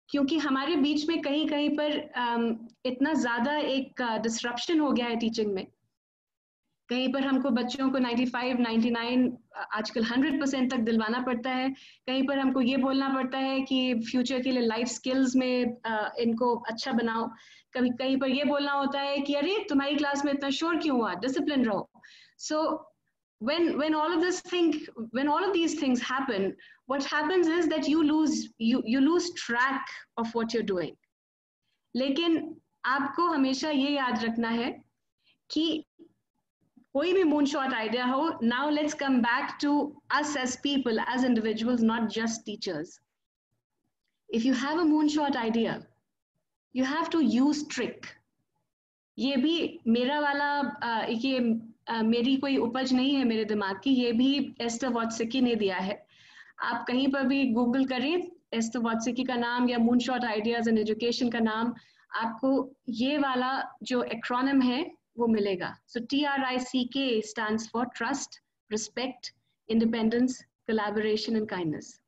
क्योंकि हमारे बीच में कहीं कहीं पर इतना ज्यादा एक डिसरप्शन हो गया है टीचिंग में. कहीं पर हमको बच्चों को 95, 99, आजकल 100% तक दिलवाना पड़ता है. कहीं पर हमको ये बोलना पड़ता है कि फ्यूचर के लिए लाइफ स्किल्स में इनको अच्छा बनाओ. कभी कहीं पर ये बोलना होता है कि अरे तुम्हारी क्लास में इतना शोर क्यों हुआ, डिसिप्लिन रहो. So when all of these things happen, what happens is that you lose track of what you're doing. लेकिन आपको हमेशा ये याद रखना है कि कोई भी moonshot idea हो. Now let's come back to us as people, as individuals, not just teachers. If you have a moonshot idea, you have to use trick. ये भी मेरा वाला ये मेरी कोई उपज नहीं है मेरे दिमाग की, ये भी एस्थर वॉटसेकी ने दिया है. आप कहीं पर भी गूगल करें एस्थर वॉटसेकी का नाम या moonshot ideas in education का नाम, आपको ये वाला जो एक्रोनिम है वो मिलेगा. So TRICK stands for trust, respect, independence, collaboration and kindness.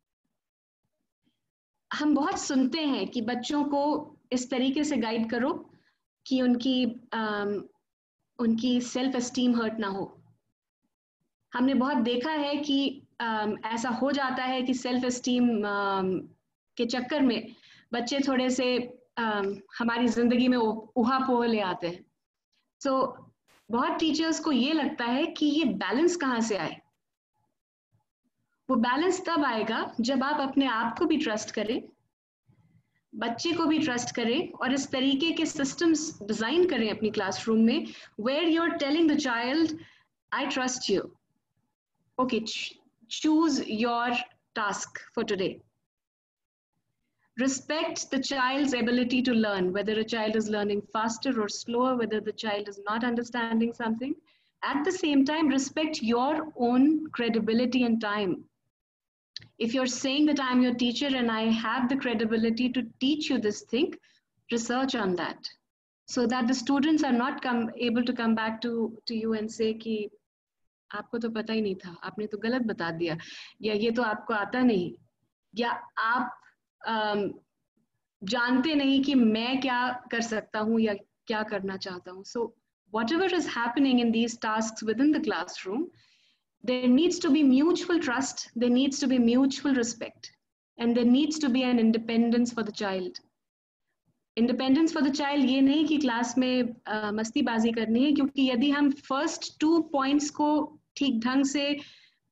हम बहुत सुनते हैं कि बच्चों को इस तरीके से गाइड करो कि उनकी सेल्फ एस्टीम हर्ट ना हो. हमने बहुत देखा है कि ऐसा हो जाता है कि सेल्फ एस्टीम के चक्कर में बच्चे थोड़े से हमारी जिंदगी में उहापोह ले आते हैं. So, बहुत टीचर्स को ये लगता है कि ये बैलेंस कहाँ से आए. वो बैलेंस तब आएगा जब आप अपने आप को भी ट्रस्ट करें, बच्चे को भी ट्रस्ट करें, और इस तरीके के सिस्टम्स डिजाइन करें अपनी क्लासरूम में where you're telling the child, I trust you. Okay, choose your task for today. Respect the child's ability to learn, whether a child is learning faster or slower, whether the child is not understanding something. At the same time, respect your own credibility and time. If you're saying that I'm your teacher and I have the credibility to teach you this thing, research on that, so that the students are not able to come back to you and say कि आपको तो पता ही नहीं था, आपने तो गलत बता दिया, या ये तो आपको आता नहीं, या आप जानते नहीं कि मैं क्या कर सकता हूँ या क्या करना चाहता हूँ. So whatever is happening in these tasks within the classroom, there needs to be mutual trust, there needs to be mutual respect, and there needs to be an independence for the child. Independence for the child ये नहीं कि class में मस्तीबाजी करनी है, क्योंकि यदि हम first 2 points को ठीक ढंग से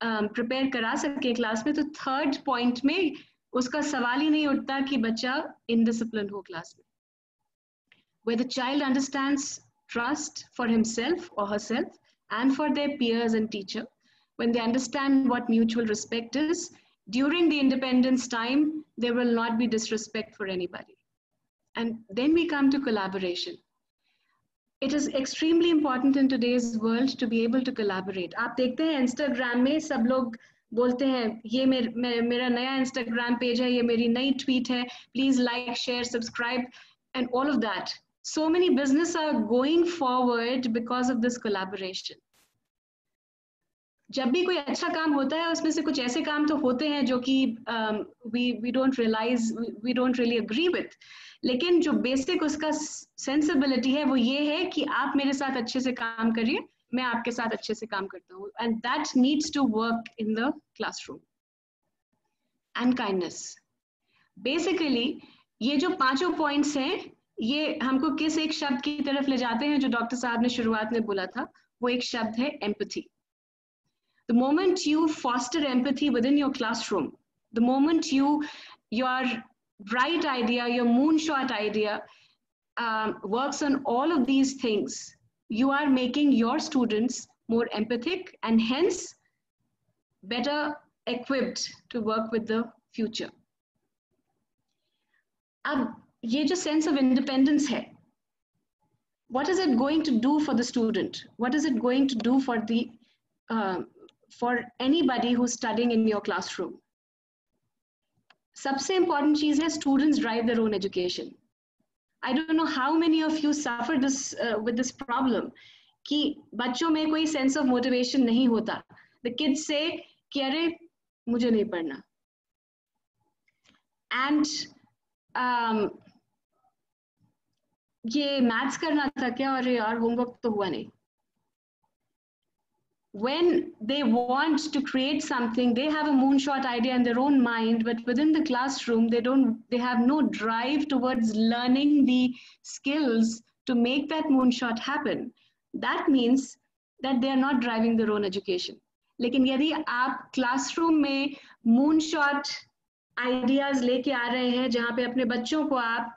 prepare करा सके क्लास में, तो third point में उसका सवाल ही नहीं उठता कि बच्चा indisciplined हो क्लास में. Where the child understands trust for himself or herself and for their peers and teacher, when they understand what mutual respect is, during the independence time, there will not be disrespect for anybody. And then we come to collaboration. It is extremely important in today's world to be able to collaborate. आप देखते हैं Instagram में सब लोग बोलते हैं ये मेरा नया Instagram page है, ये मेरी नई tweet है, please like, share, subscribe, and all of that. So many businesses are going forward because of this collaboration. जब भी कोई अच्छा काम होता है, उसमें से कुछ ऐसे काम तो होते हैं जो कि we don't realize, we don't really agree with. लेकिन जो बेसिक उसका सेंसिबिलिटी है वो ये है कि आप मेरे साथ अच्छे से काम करिए, मैं आपके साथ अच्छे से काम करता हूँ. And that needs to work in the classroom. And kindness. Basically, ये जो 5 points हैं, ये हमको किस एक शब्द की तरफ ले जाते हैं जो डॉक्टर साहब ने शुरुआत में बोला था, वो एक शब्द है empathy. The moment you foster empathy within your classroom, the moment your bright idea, your moonshot idea works on all of these things, you are making your students more empathic and hence better equipped to work with the future. अब ये जो sense of independence है, what is it going to do for the student? What is it going to do for the for anybody who's studying in your classroom? सबसे important चीज है students drive their own education. I don't know how many of you suffer this with this problem कि बच्चों में कोई sense of motivation नहीं होता. The kids say कि अरे मुझे नहीं पढ़ना. And ये maths करना था क्या, अरे यार homework तो हुआ नहीं. When they want to create something, they have a moonshot idea in their own mind, but within the classroom, they have no drive towards learning the skills to make that moonshot happen. That means that they are not driving their own education. लेकिन यदि आप classroom में moonshot ideas लेके आ रहे हैं, जहाँ पे अपने बच्चों को आप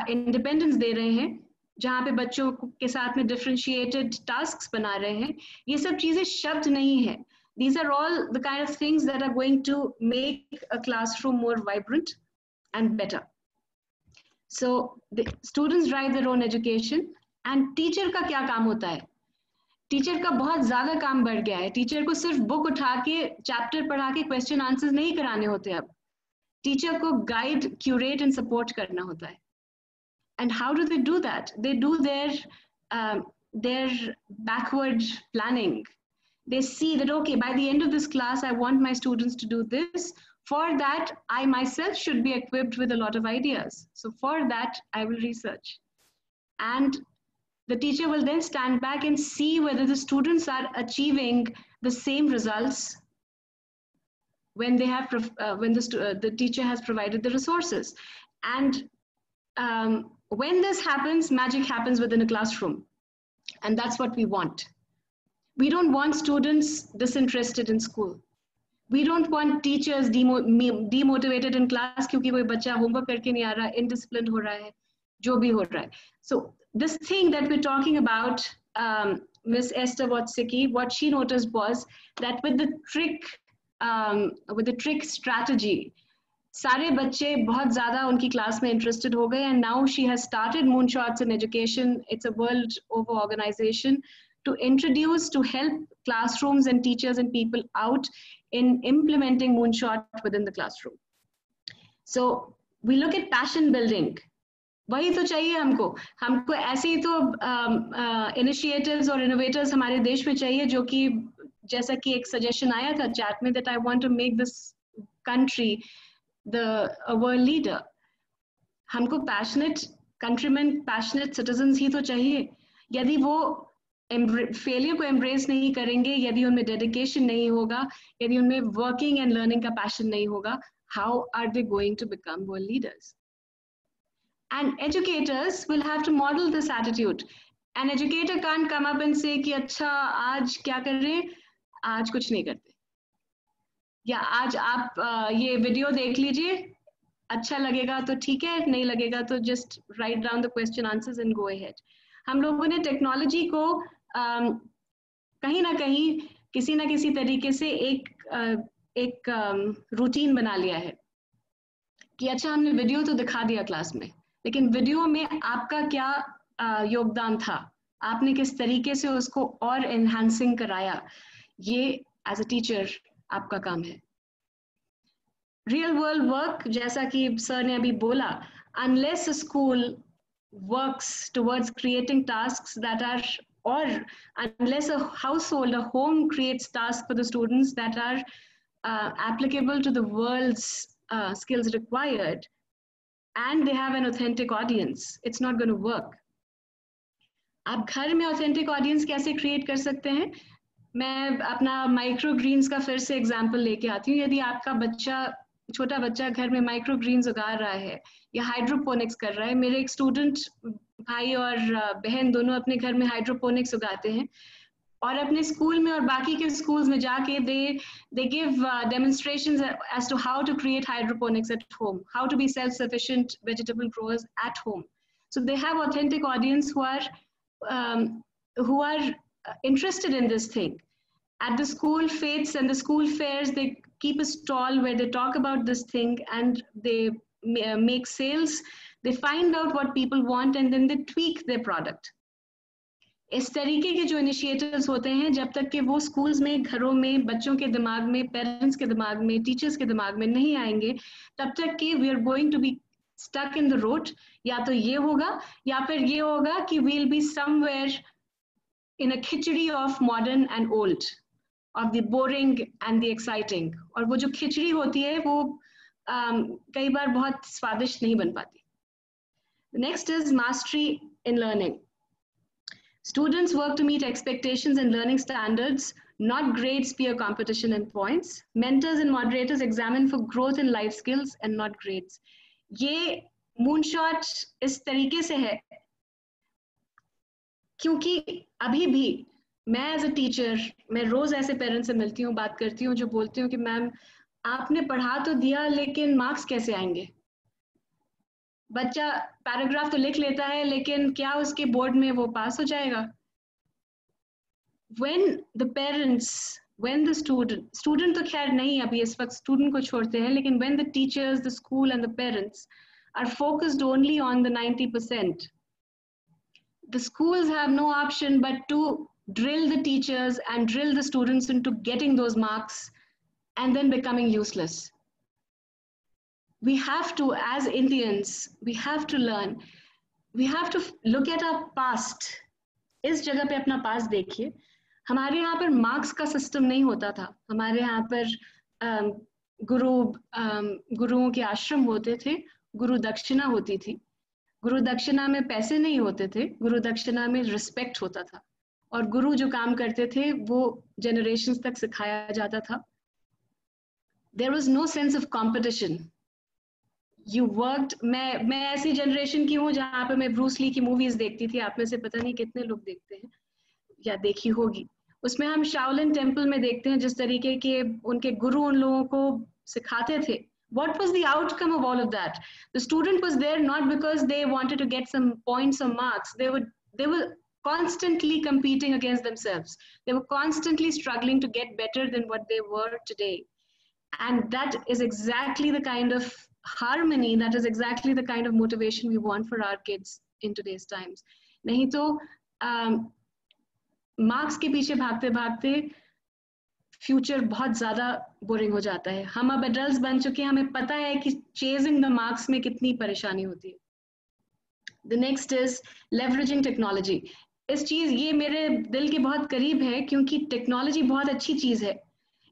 independence दे रहे हैं, जहाँ पे बच्चों के साथ में differentiated tasks बना रहे हैं, ये सब चीजें शब्द नहीं है. These are all the kind of things that are going to make a classroom more vibrant and better. So the students drive their own education. And teacher का क्या काम होता है? Teacher का बहुत ज़्यादा काम बढ़ गया है. Teacher को सिर्फ book उठा के chapter पढ़ा के question answers नहीं कराने होते अब. Teacher को guide, curate and support करना होता है. And how do they do that? They do their backward planning. They see that, okay, by the end of this class, I want my students to do this. For that, I myself should be equipped with a lot of ideas. So for that, I will research. And the teacher will then stand back and see whether the students are achieving the same results when they have when the teacher has provided the resources. And when this happens, magic happens within a classroom. And that's what we want. We don't want students disinterested in school. We don't want teachers demotivated in class क्योंकि कोई बच्चा homework करके नहीं आ रहा, indisciplined हो रहा है, जो भी हो रहा है. So this thing that we're talking about, Miss Esther Wojcicki, what she noticed was that with the trick strategy, सारे बच्चे बहुत ज़्यादा उनकी क्लास में इंटरेस्टेड हो गए, and now she has started Moonshots in Education. It's a world over organization to introduce, to help classrooms and teachers and people out in implementing Moonshot within the classroom. So we look at passion building. वही तो चाहिए हमको ऐसे ही तो initiatives और innovators हमारे देश में चाहिए, जो कि जैसा कि एक सजेशन आया था चैट में, that I want to make this country a world leader. हमको पैशनेट कंट्रीमैन, पैशनेट सिटीजन्स ही तो चाहिए. यदि वो फेलियर को एम्ब्रेस नहीं करेंगे, यदि उनमें डेडिकेशन नहीं होगा, यदि उनमें वर्किंग एंड लर्निंग का पैशन नहीं होगा, how are they going to become world leaders? And educators will have to model this attitude. An educator can't come up and say कि अच्छा आज क्या कर रहे हैं, आज कुछ नहीं करते, या आज आप ये वीडियो देख लीजिए, अच्छा लगेगा तो ठीक है, नहीं लगेगा तो just write down the question answers and go ahead. हम लोगों ने टेक्नोलॉजी को कहीं ना कहीं किसी ना किसी तरीके से एक रूटीन बना लिया है कि अच्छा हमने वीडियो तो दिखा दिया क्लास में, लेकिन वीडियो में आपका क्या योगदान था, आपने किस तरीके से उसको और एनहांसिंग कराया, ये एज अ टीचर आपका काम है. रियल वर्ल्ड वर्क, जैसा कि सर ने अभी बोला, unless a school works towards creating tasks that are, or unless a household, a home creates tasks for the students that are applicable to the world's skills required, and they have an authentic audience, it's not going to work. आप घर में authentic audience कैसे create कर सकते हैं? मैं अपना micro Green's का फिर से एग्जाम्पल लेके आती हूँ. यदि आपका बच्चा, छोटा बच्चा घर में माइक्रो ग्रीन्स उगा रहा है या हाइड्रोपोनिक्स कर रहा है, मेरे एक स्टूडेंट भाई और बहन दोनों अपने घर में हाइड्रोपोनिक्स उगाते हैं, और अपने स्कूल में और बाकी के स्कूल्स में जाके they give demonstrations as to how to create hydroponics at home, how to be self-sufficient vegetable growers at home. So they have authentic audience who are interested in this thing. At the school fetes and the school fairs, they keep a stall where they talk about this thing and they make sales. They find out what people want and then they tweak their product. इस तरीके के जो initiatives होते हैं, जब तक कि वो स्कूल्स में, घरों में, बच्चों के दिमाग में, पेरेंट्स के दिमाग में, टीचर्स के दिमाग में नहीं आएंगे, तब तक कि we are going to be stuck in the road. या तो ये होगा या फिर ये होगा कि we'll be somewhere in a khichdi of modern and old, of the boring and the exciting. और वो जो खिचड़ी होती है वो कई बार बहुत स्वादिष्ट नहीं बन पाती. Next is mastery in learning. Students work to meet expectations and learning standards, not grades, peer competition and points. Mentors and moderators examine for growth in life skills and not grades. ये moonshot इस तरीके से है क्योंकि अभी भी मैं as a teacher, मैं रोज ऐसे पेरेंट्स से मिलती हूँ, बात करती हूँ, जो बोलती हूँ कि मैम आपने पढ़ा तो दिया लेकिन मार्क्स कैसे आएंगे? बच्चा पैराग्राफ तो लिख लेता है लेकिन क्या उसके बोर्ड में वो पास हो जाएगा? When the parents, when the student तो खैर नहीं, अभी इस वक्त स्टूडेंट को छोड़ते हैं, लेकिन when the teachers, the school and the parents are focused only on the 90%, the schools have no option but to drill the teachers and drill the students into getting those marks and then becoming useless. We have to, as Indians, we have to learn, we have to look at our past. इस जगह पे अपना पास देखिए. हमारे यहाँ पर marks का system नहीं होता था. हमारे यहाँ पर गुरुओं के आश्रम होते थे, गुरु दक्षिणा होती थी. गुरु दक्षिणा में पैसे नहीं होते थे, गुरु दक्षिणा में रिस्पेक्ट होता था, और गुरु जो काम करते थे वो जनरेशंस तक सिखाया जाता था. There was no sense of competition. You worked. मैं ऐसी जनरेशन की हूँ जहाँ पे मैं ब्रूस ली की मूवीज देखती थी. आप में से पता नहीं कितने लोग देखते हैं या देखी होगी. उसमें हम शाओलिन टेम्पल में देखते हैं जिस तरीके के उनके गुरु उन लोगों को सिखाते थे. What was the outcome of all of that? The student was there not because they wanted to get some points or marks. They were constantly competing against themselves. They were constantly struggling to get better than what they were today. And that is exactly the kind of harmony, that is exactly the kind of motivation we want for our kids in today's times. नहीं तो marks के पीछे भागते भागते future बहुत ज़्यादा boring हो जाता है. हम अब एडल्ट्स बन चुके हैं, हमें पता है कि चेजिंग द मार्क्स में कितनी परेशानी होती है. The next is leveraging technology. इस चीज़ ये मेरे दिल के बहुत करीब है क्योंकि टेक्नोलॉजी बहुत अच्छी चीज़ है,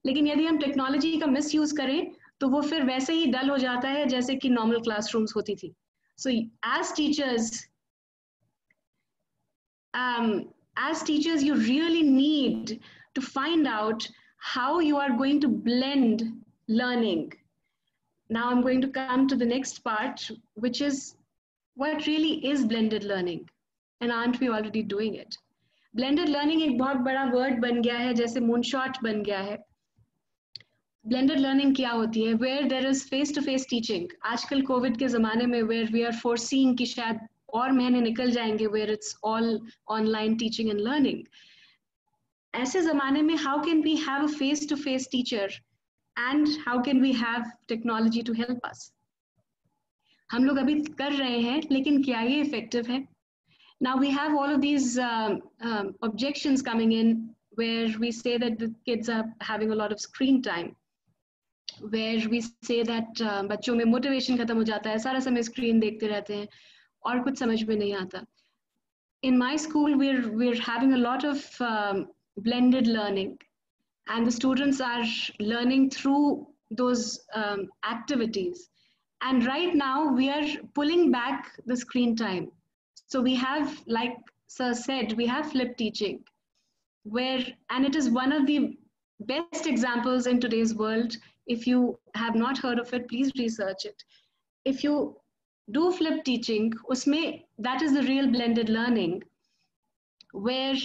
लेकिन यदि हम टेक्नोलॉजी का मिस यूज करें तो वो फिर वैसे ही डल हो जाता है जैसे कि नॉर्मल क्लासरूम्स होती थी. So as teachers you really need to find out how you are going to blend learning. Now I'm going to come to the next part, which is what really is blended learning, and aren't we already doing it? Blended learning एक बहुत बड़ा word बन गया है, जैसे moonshot बन गया है. Blended learning क्या होती है? Where there is face-to-face teaching. आजकल COVID के ज़माने में where we are foreseeing कि शायद और महीने निकल जाएंगे where it's all online teaching and learning. ऐसे ज़माने में how can we have a face-to-face teacher and how can we have technology to help us? हम लोग अभी कर रहे हैं, लेकिन क्या ये effective है? Now we have all of these objections coming in where we say that the kids are having a lot of screen time, where we say that बच्चों में motivation खत्म हो जाता है, सारा समय screen देखते रहते हैं और कुछ समझ में नहीं आता. In my school, we're having a lot of blended learning, and the students are learning through those activities. And right now we are pulling back the screen time. So we have, like Sir said, we have flipped teaching, and it is one of the best examples in today's world. If you have not heard of it, please research it. If you do flip teaching, usme, that is the real blended learning, where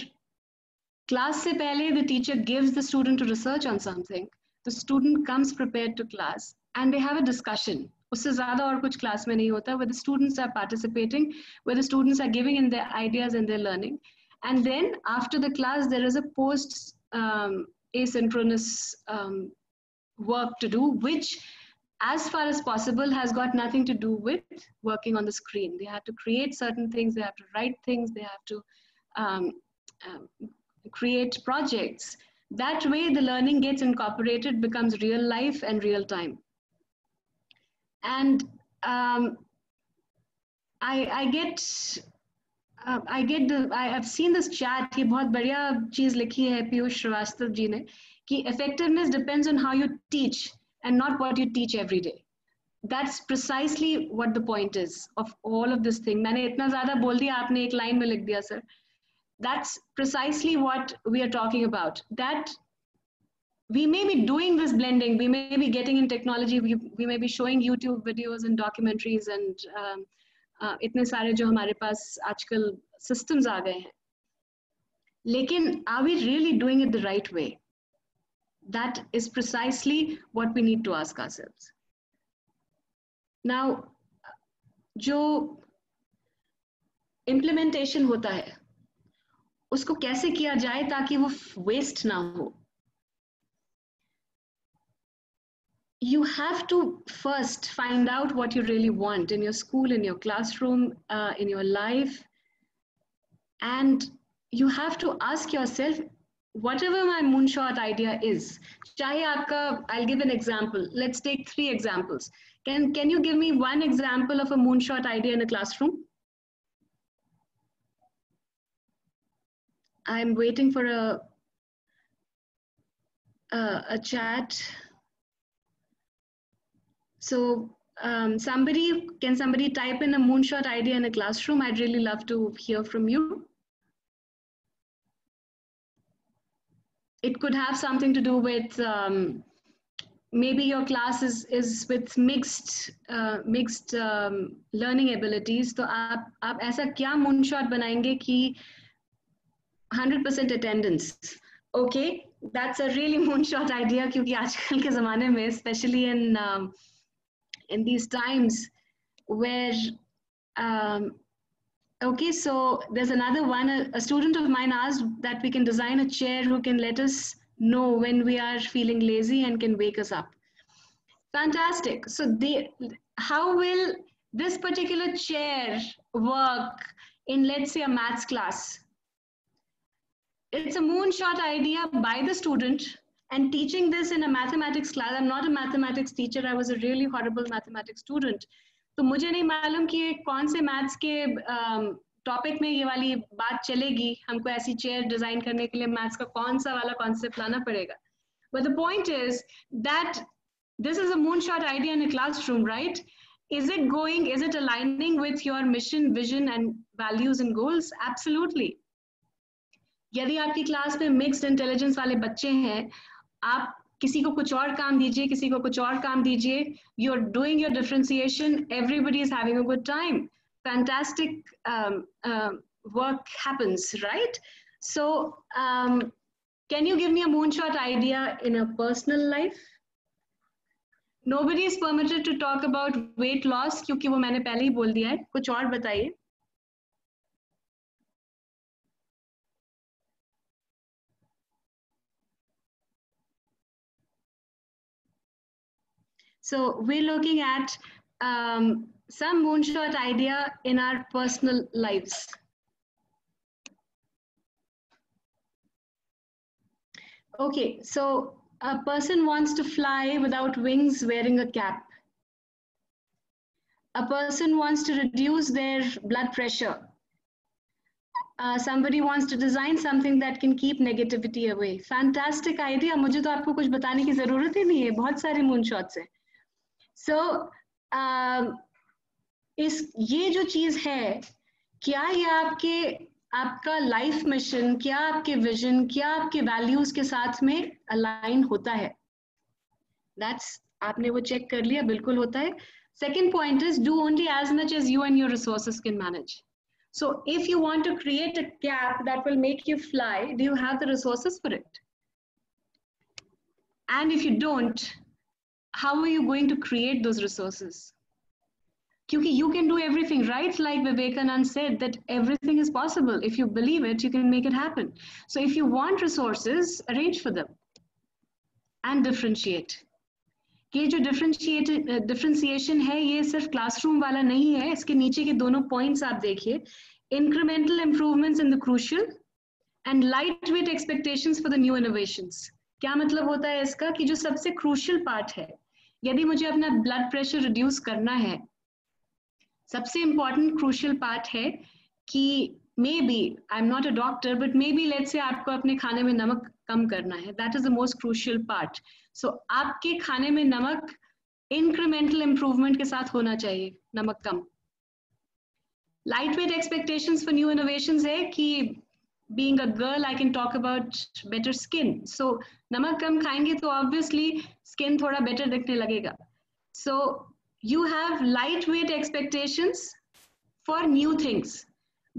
class se pehle the teacher gives the student to research on something. The student comes prepared to class and they have a discussion. उससे ज़्यादा और कुछ class में नहीं होता, where the students are participating, where the students are giving in their ideas and their learning. And then after the class, there is a post asynchronous work to do, which as far as possible has got nothing to do with working on the screen. They have to create certain things, they have to write things, they have to create projects. That way the learning gets incorporated, becomes real life and real time. And I have seen this chat. ये बहुत बढ़िया चीज़ लिखी है पीयूष श्रीवास्तव जी ने कि effectiveness depends on how you teach and not what you teach every day. That's precisely what the point is of all of this thing. मैंने इतना ज़्यादा बोल दिया, आपने एक लाइन में लिख दिया sir. That's precisely what we are talking about. That we may be doing this blending, we may be getting in technology, we may be showing YouTube videos and documentaries and इतने सारे जो हमारे पास आजकल systems आ गए हैं. लेकिन are we really doing it the right way? That is precisely what we need to ask ourselves. Now, जो implementation होता है, उसको कैसे किया जाए ताकि वो waste ना हो? You have to first find out what you really want in your school, in your classroom, in your life. And you have to ask yourself, whatever my moonshot idea is, chahe aapka, I'll give an example. Let's take 3 examples. Can you give me one example of a moonshot idea in a classroom? I'm waiting for a chat. So can somebody type in a moonshot idea in a classroom? I'd really love to hear from you. It could have something to do with maybe your class is with mixed learning abilities. So आप ऐसा क्या moonshot बनाएंगे कि 100% attendance? Okay, that's a really moonshot idea क्योंकि आजकल के ज़माने में, especially in these times where okay, so there's another one. A student of mine asked that we can design a chair who can let us know when we are feeling lazy and can wake us up. Fantastic. So how will this particular chair work in, let's say, a maths class? It's a moonshot idea by the student, and teaching this in a mathematics class. I'm not a mathematics teacher. I was a really horrible mathematics student. तो मुझे नहीं मालूम कि कौन से maths के topic में ये वाली बात चलेगी. हमको ऐसी चेयर डिजाइन करने के लिए मैथ्स का कौन सा वाला कॉन्सेप्ट लाना पड़ेगा. But the point is that this is a moonshot idea in a classroom, right? Is it aligning with your mission, vision, and values and goals? Absolutely. यदि आपकी क्लास में मिक्स्ड इंटेलिजेंस वाले बच्चे हैं, आप किसी को कुछ और काम दीजिए, किसी को कुछ और काम दीजिए, you are doing your differentiation, everybody is having a good time, fantastic work happens, right? So can you give me a moonshot idea in a personal life? Nobody is permitted to talk about weight loss क्योंकि वो मैंने पहले ही बोल दिया है. कुछ और बताइए. So we're looking at some moonshot idea in our personal lives. Okay, so a person wants to fly without wings wearing a cap. A person wants to reduce their blood pressure. Somebody wants to design something that can keep negativity away. Fantastic idea. मुझे तो आपको कुछ बताने की जरूरत ही नहीं है, बहुत सारे moonshots हैं. So, ये जो चीज है, क्या ये आपका लाइफ मिशन, क्या आपके विजन, क्या आपके वैल्यूज के साथ में अलाइन होता है? दैट्स, आपने वो चेक कर लिया, बिल्कुल होता है. Second point is do only as much as you and your resources can manage. So if you want to create a cap that will make you fly, do you have the resources for it? And if you don't, how are you going to create those resources? Because you can do everything, right? Like Vivekanand said, that everything is possible. If you believe it, you can make it happen. So if you want resources, arrange for them and differentiate. ये जो differentiation है, ये सिर्फ classroom वाला नहीं है. इसके नीचे के दोनों पॉइंट्स आप देखिए. Incremental improvements in the crucial and light weight expectations for the new innovations. क्या मतलब होता है इसका? कि जो सबसे क्रूशियल पार्ट है, यदि मुझे अपना ब्लड प्रेशर रिड्यूस करना है, सबसे इंपॉर्टेंट क्रूशियल पार्ट है कि maybe, I am not a doctor, but maybe let's say आपको अपने खाने में नमक कम करना है. That is the most crucial part. So आपके खाने में नमक इंक्रीमेंटल इंप्रूवमेंट के साथ होना चाहिए, नमक कम. Light weight expectations for new innovations है कि being a girl, I can talk about better skin. So नमक कम खाएंगे तो obviously skin थोड़ा better दिखने लगेगा. So you have lightweight expectations for new things,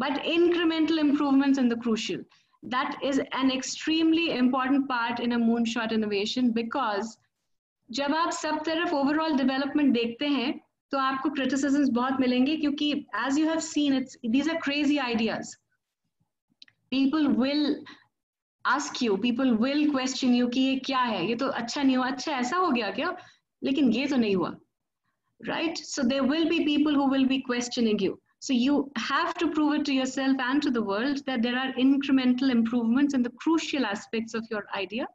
but incremental improvements in the crucial. That is an extremely important part in a moonshot innovation, because जब आप सब तरफ overall development देखते हैं तो आपको criticisms बहुत मिलेंगे, क्योंकि as you have seen, these are crazy ideas. People will ask you, people will question you कि ये क्या है, ये तो अच्छा नहीं हुआ, अच्छा ऐसा हो गया क्या, लेकिन ये तो नहीं हुआ, right? So there will be people who will be questioning you. So you have to prove it to yourself and to the world that there are incremental improvements in the crucial aspects of your idea.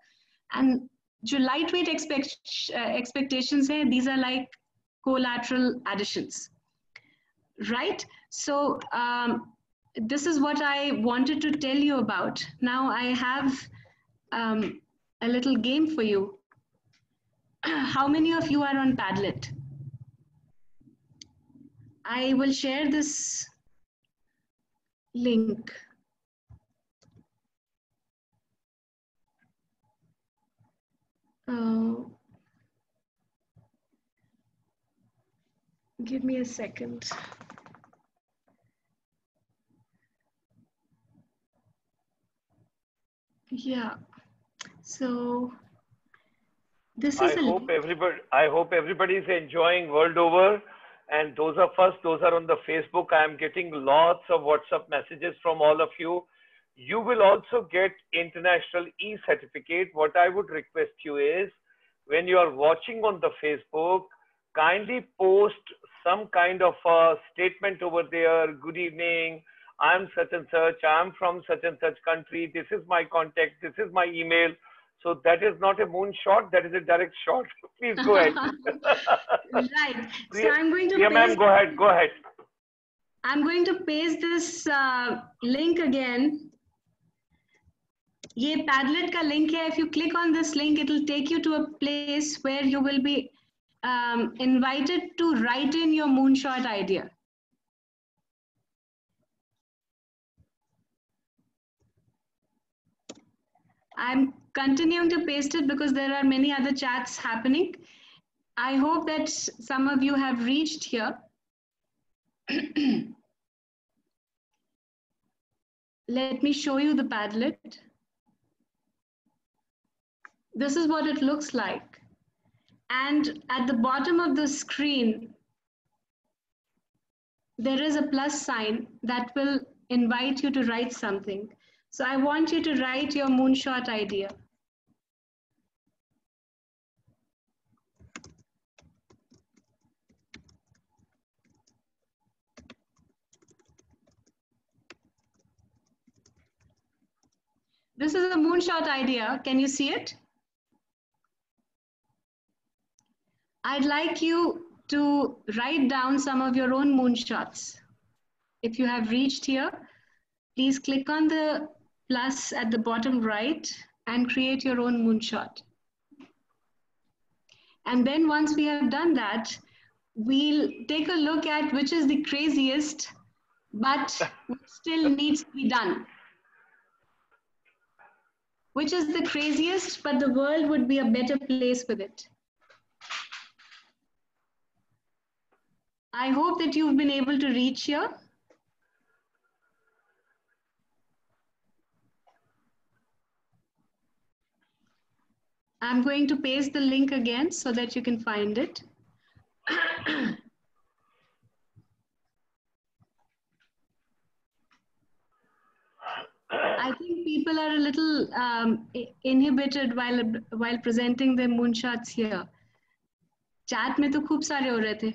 And जो lightweight expectations हैं, these are like collateral additions, right? So this is what I wanted to tell you about. Now I have a little game for you. How many of you are on Padlet? I will share this link. Give me a second. Yeah, so this is I hope everybody is enjoying world over, and those of us, those are on the Facebook, I am getting lots of WhatsApp messages from all of you. You will also get international e-certificate. What I would request you is when you are watching on the Facebook, kindly post some kind of a statement over there. Good evening. I'm such and such. I'm from such and such country. This is my contact. This is my email. So that is not a moonshot. That is a direct shot. Please go ahead. Right. So I'm going to paste. Ma'am, go ahead. Go ahead. I'm going to paste this link again. ये Padlet का link है. If you click on this link, it will take you to a place where you will be invited to write in your moonshot idea. I'm continuing to paste it because there are many other chats happening. I hope that some of you have reached here. Let me show you the Padlet. This is what it looks like. And at the bottom of the screen, there is a plus sign that will invite you to write something. So I want you to write your moonshot idea. This is a moonshot idea. Can you see it? I'd like you to write down some of your own moonshots. If you have reached here, please click on the plus at the bottom right and create your own moonshot. And then once we have done that, we'll take a look at which is the craziest, but still needs to be done. Which is the craziest, but the world would be a better place with it. I hope that you've been able to reach here. I'm going to paste the link again so that you can find it. I think people are a little inhibited while presenting their moonshots here. Chat में तो खूब सारे हो रहे थे.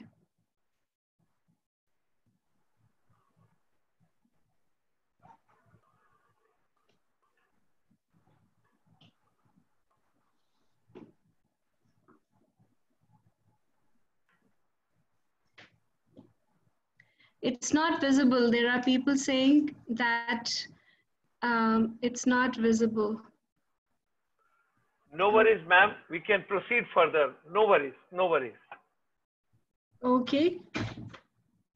It's not visible. There are people saying that it's not visible. No worries, ma'am. We can proceed further. No worries. No worries. Okay.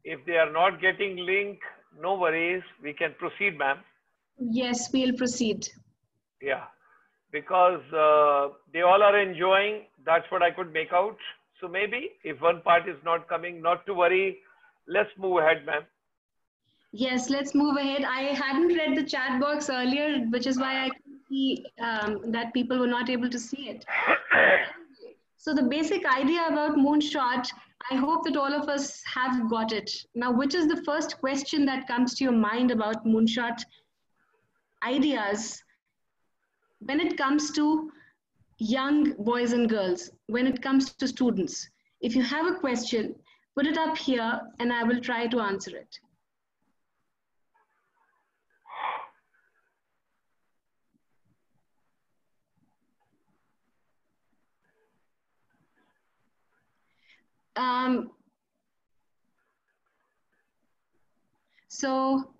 If they are not getting link, no worries. We can proceed, ma'am. Yes, we'll proceed. Yeah, because they all are enjoying. That's what I could make out. So maybe if one part is not coming, not to worry. Let's move ahead, ma'am. Yes, let's move ahead. I hadn't read the chat box earlier, which is why I could see that people were not able to see it. So the basic idea about moonshot, I hope that all of us have got it. Now, which is the first question that comes to your mind about moonshot ideas when it comes to young boys and girls, when it comes to students? If you have a question, put it up here and I will try to answer it. So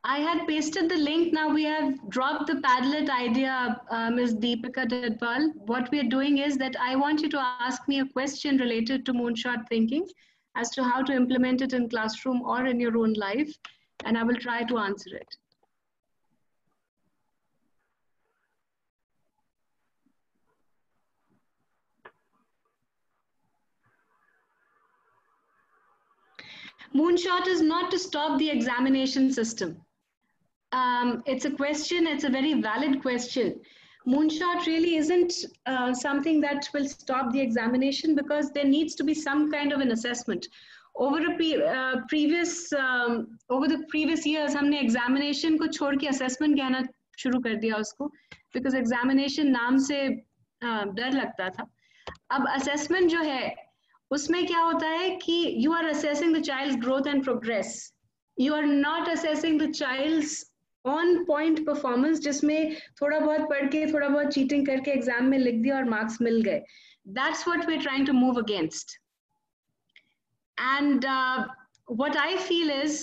I had pasted the link. Now we have dropped the Padlet idea, Ms. Deepika Dadwal. What we are doing is that I want you to ask me a question related to moonshot thinking as to how to implement it in classroom or in your own life, and I will try to answer it. Moonshot is not to stop the examination system. It's a question, it's a very valid question. Moonshot really isn't something that will stop the examination because there needs to be some kind of an assessment. Over the previous years, हमने examination को छोड़ के assessment कहना शुरू कर दिया उसको, because examination नाम से डर लगता था। अब असेसमेंट जो है उसमें क्या होता है कि you are assessing the child's growth and progress, you are not assessing the child's on point performance जिसमें थोड़ा बहुत पढ़ के थोड़ा बहुत चीटिंग करके एग्जाम में लिख दिया और मार्क्स मिल गए. That's what we're trying to move against. And what I feel is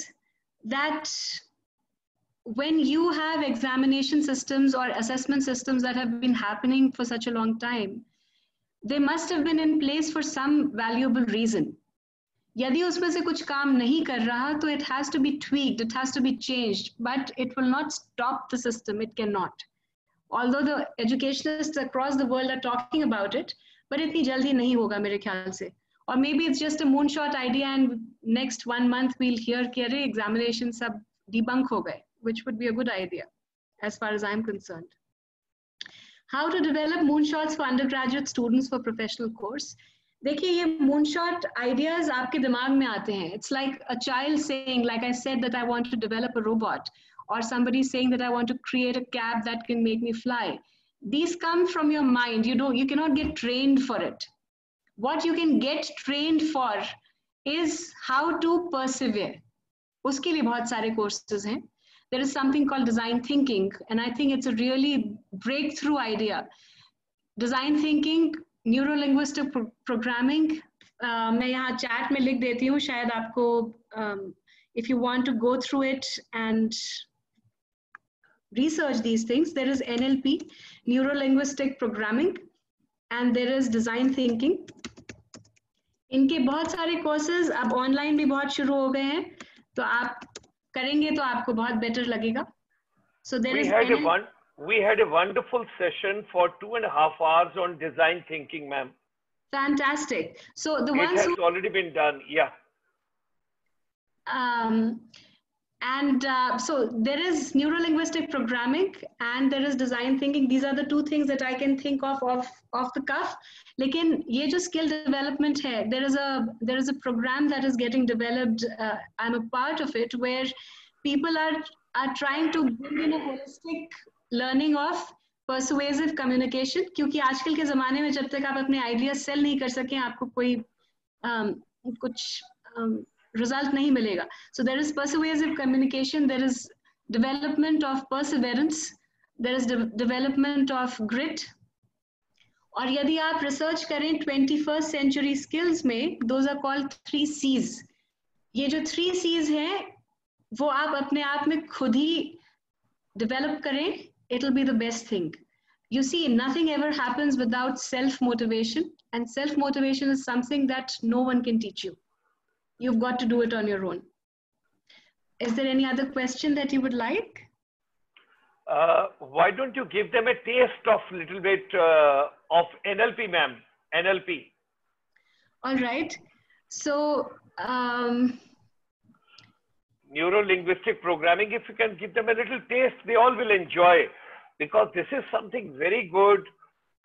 that when you have examination systems or assessment systems that have been happening for such a long time, they must have been in place for some valuable reason. यदि उसमें से कुछ काम नहीं कर रहा तो it has to be tweaked, it has to be changed, but it will not stop the system, it cannot. Although the educationists across the world are talking about it, but इतनी जल्दी नहीं होगा मेरे ख्याल से. Or maybe it's just a moonshot idea and next 1 month we'll hear कि अरे examination सब debunk हो गए, which would be a good idea as far as I'm concerned. How to develop moonshots for undergraduate students for professional course? देखिए ये moonshot ideas आपके दिमाग में आते हैं. It's like a child saying, like I said, that I want to develop a robot, or somebody saying that I want to create a cab that can make me fly. These come from your mind. You cannot get trained for it. What you can get trained for is how to persevere. उसके लिए बहुत सारे courses हैं. There is something called design thinking, and I think it's a really breakthrough idea. Design thinking, neuro-linguistic programming. मैं यहाँ chat में लिख देती हूँ, शायद आपको if you want to go through it and research these things, there is NLP, neuro-linguistic programming, and there is design thinking. इनके बहुत सारे courses अब online भी बहुत शुरू हो गए हैं, तो आप करेंगे तो आपको बहुत better लगेगा. So there we had a wonderful session for 2.5 hours on design thinking, ma'am. Fantastic. So the ones it has already been done, yeah. So there is neuro-linguistic programming and there is design thinking. These are the two things that I can think of off the cuff. लेकिन ये जो skill development है, there is a program that is getting developed. I'm a part of it, where people are trying to bring in a holistic learning of persuasive communication. क्योंकि आजकल के ज़माने में जब तक आप अपने ideas sell नहीं कर सकें, आपको कोई कुछ result नहीं मिलेगा. So there is persuasive communication, there is development of perseverance, there is development of grit. और यदि आप research करें 21st century skills में, those are called 3 C's. ये जो 3 C's हैं, वो आप अपने आप में खुद ही develop करें, it will be the best thing. You see, nothing ever happens without self-motivation, and self-motivation is something that no one can teach you. You've got to do it on your own. Is there any other question that you would like? Why don't you give them a taste of little bit of NLP, ma'am? NLP. All right. So, neuro-linguistic programming, if you can give them a little taste, they all will enjoy, because this is something very good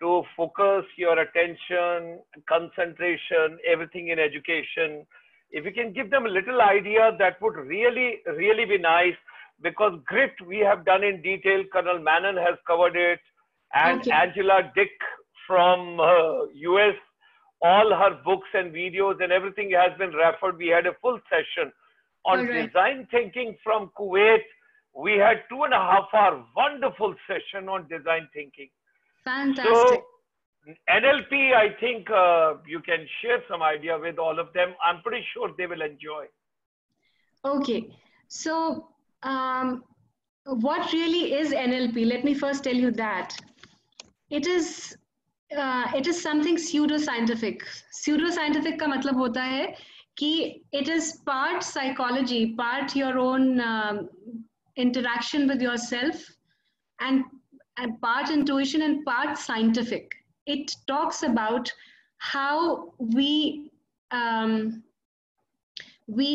to focus your attention, concentration, everything in education. If you can give them a little idea, that would really, really be nice, because grit we have done in detail. Colonel Mannon has covered it, and okay. Angela Dick from US, all her books and videos and everything has been referred. We had a full session on design thinking from Kuwait. We had 2.5 hour wonderful session on design thinking. Fantastic. So, NLP, I think you can share some idea with all of them. I'm pretty sure they will enjoy. Okay. So, what really is NLP? Let me first tell you that. It is something pseudoscientific. Pseudoscientific का मतलब होता है कि it is part psychology, part your own interaction with yourself, and part intuition and part scientific. It talks about how we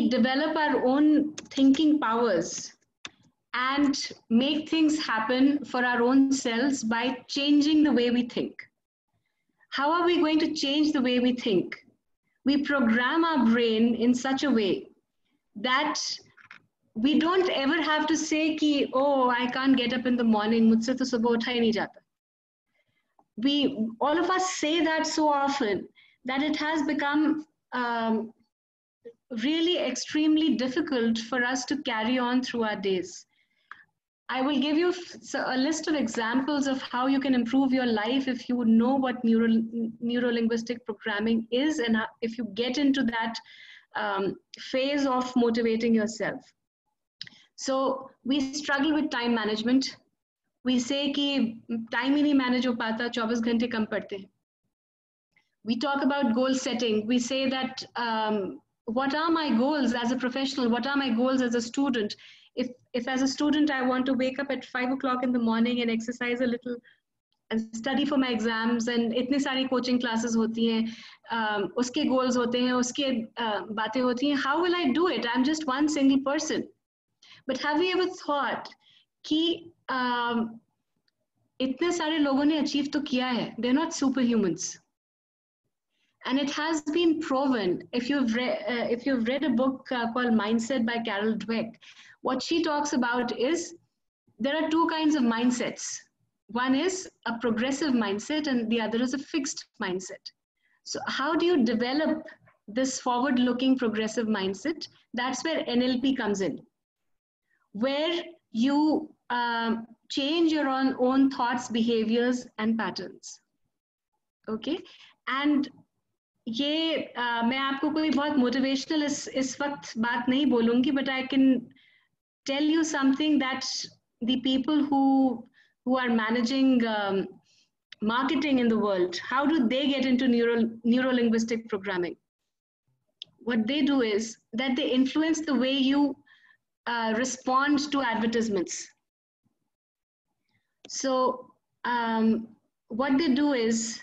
develop our own thinking powers and make things happen for our own selves by changing the way we think. How are we going to change the way we think? We program our brain in such a way that we don't ever have to say कि oh I can't get up in the morning, मुझसे तो सुबह उठा ही नहीं जाता. all of us say that so often that it has become really extremely difficult for us to carry on through our days. I will give you a list of examples of how you can improve your life if you know what neuro-linguistic programming is, and if you get into that phase of motivating yourself. So we struggle with time management. We say कि time ही नहीं manage हो पाता, 24 घंटे कम पड़ते. We talk about goal setting. We say that what are my goals as a professional? What are my goals as a student? If as a student I want to wake up at 5 o'clock in the morning and exercise a little and study for my exams, and इतने सारी coaching classes होती हैं, उसके goals होते हैं, उसके बातें होती हैं, how will I do it? I'm just one single person. But have you ever thought कि इतने सारे लोगों ने achieve तो किया है, they're not superhumans. And it has been proven, if you've read a book called Mindset by Carol Dweck, what she talks about is there are two kinds of mindsets. One is a progressive mindset and the other is a fixed mindset. So how do you develop this forward-looking progressive mindset? That's where NLP comes in, where you change your own thoughts, behaviors, and patterns. Okay? And ये मैं आपको कोई बहुत motivational इस वक्त बात नहीं बोलूँगी, but I can tell you something that the people who are managing marketing in the world, how do they get into neuro-linguistic programming? What they do is that they influence the way you respond to advertisements. So what they do is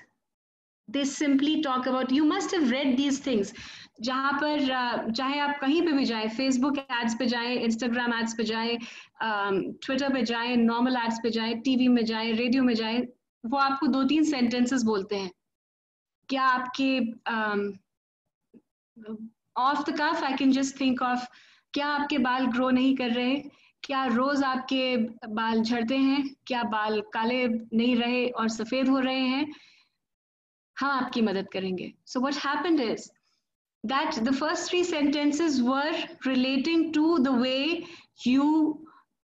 they simply talk about, you must have read these things, जहाँ पर चाहे आप कहीं पे भी जाएं, Facebook ads पे जाएं, Instagram ads पे जाएं, Twitter पे जाएं, normal ads पे जाएं, TV में जाएं, radio में जाएं, वो आपको 2-3 sentences बोलते हैं. क्या आपके off the cuff I can just think of, क्या आपके बाल grow नहीं कर रहे, क्या रोज आपके बाल झड़ते हैं, क्या बाल काले नहीं रहे और सफेद हो रहे हैं, हाँ आपकी मदद करेंगे. So what happened is that the first 3 sentences were relating to the way you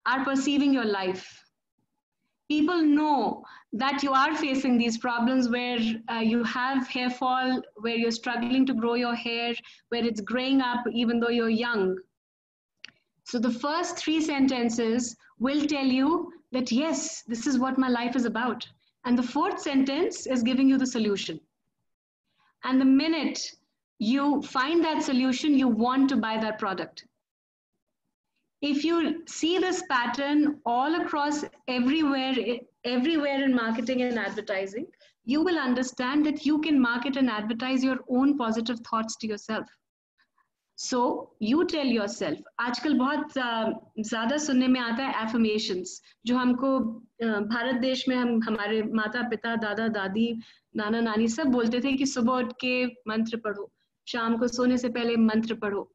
are perceiving your life. People know that you are facing these problems where you have hair fall, where you're struggling to grow your hair, where it's graying up even though you're young. So the first 3 sentences will tell you that, yes, this is what my life is about. And the 4th sentence is giving you the solution. And the minute you find that solution, you want to buy that product. If you see this pattern all across everywhere in marketing and advertising, you will understand that you can market and advertise your own positive thoughts to yourself. So you tell yourself, आजकल बहुत ज़्यादा सुनने में आता है affirmations, जो हमको भारत देश में हमारे माता पिता, दादा दादी, नाना नानी सब बोलते थे कि सुबह उठ के मंत्र पढ़ो, शाम को सोने से पहले मंत्र पढ़ो.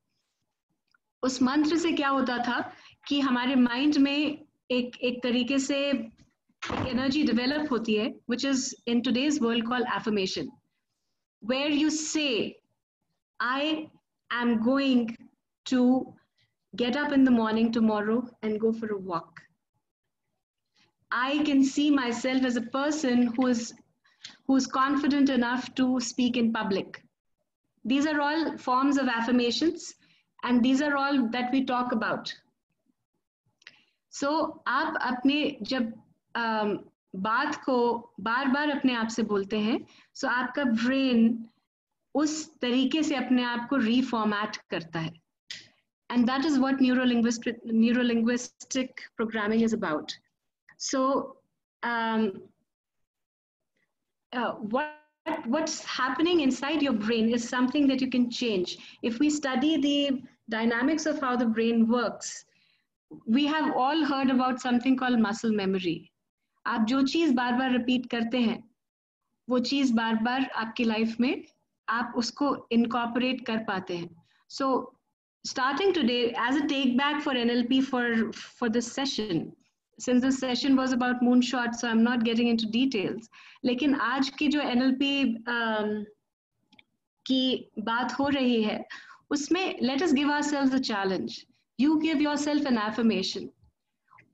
उस मंत्र से क्या होता था कि हमारे माइंड में एक तरीके से एनर्जी डेवलप होती है, which is in today's world called affirmation, where you say, I am going to get up in the morning tomorrow and go for a walk. I can see myself as a person who's confident enough to speak in public. These are all forms of affirmations, and these are all that we talk about. So आप अपने जब बात को बार-बार अपने आप से बोलते हैं, so आपका brain उस तरीके से अपने आप को reformat करता है. And that is what neuro-linguistic programming is about. So what's happening inside your brain is something that you can change. If we study the dynamics of how the brain works, we have all heard about something called muscle memory. आप जो चीज़ बार-बार repeat करते हैं, वो चीज़ बार-बार आपकी life में आप उसको incorporate कर पाते हैं. So starting today, as a take back for NLP for this session, since this session was about moonshot, so I'm not getting into details. लेकिन आज की जो NLP की बात हो रही है, उसमें let us give ourselves a challenge. You give yourself an affirmation.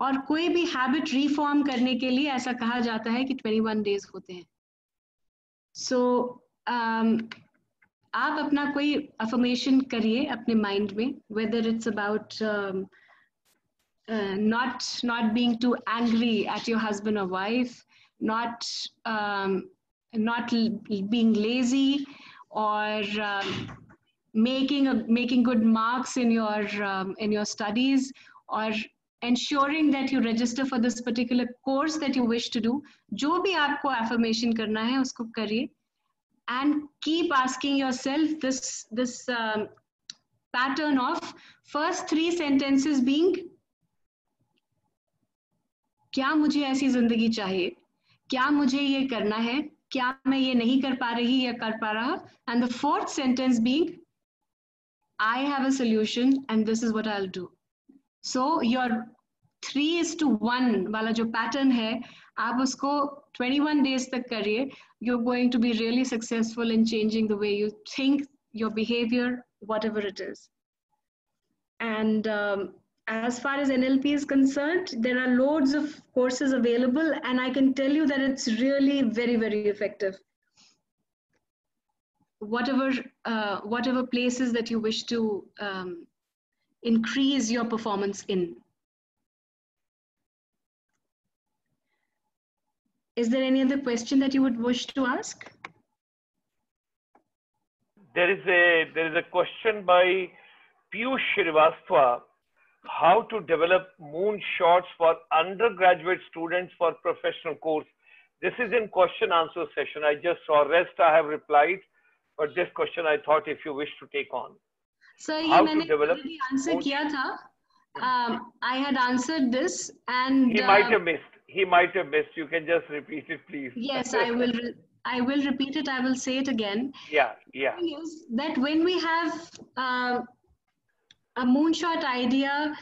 और कोई भी हैबिट रिफॉर्म करने के लिए ऐसा कहा जाता है कि 21 डेज होते हैं. सो आप अपना कोई अफर्मेशन करिए अपने माइंड में, whether it's about not being too angry at your husband or wife, not being lazy, or making good marks in your studies, or ensuring that you register for this particular course that you wish to do. जो भी आपको affirmation करना है उसको करिए, and keep asking yourself this pattern of first 3 sentences being क्या मुझे ऐसी जिंदगी चाहिए, क्या मुझे ये करना है, क्या मैं ये नहीं कर पा रही या कर पा रहा, and the 4th sentence being I have a solution and this is what I'll do. So your 3:1 वाला जो पैटर्न है, आप उसको 21 days तक करिए. You're going to be really successful in changing the way you think, your behavior, whatever it is. And as far as NLP is concerned, there are loads of courses available, and I can tell you that it's really very, very effective. Whatever places that you wish to increase your performance in. Is there any other question that you would wish to ask? There is a question by Piyush Srivastava. How to develop moonshots for undergraduate students for professional course? This is in question answer session. I just saw rest I have replied, but this question I thought if you wish to take on. So how to develop answer kiya tha. I had answered this, and he might have missed. He might have missed. You can just repeat it, please. Yes, I will. I will repeat it. I will say it again. Yeah. The thing is that when we have a moonshot idea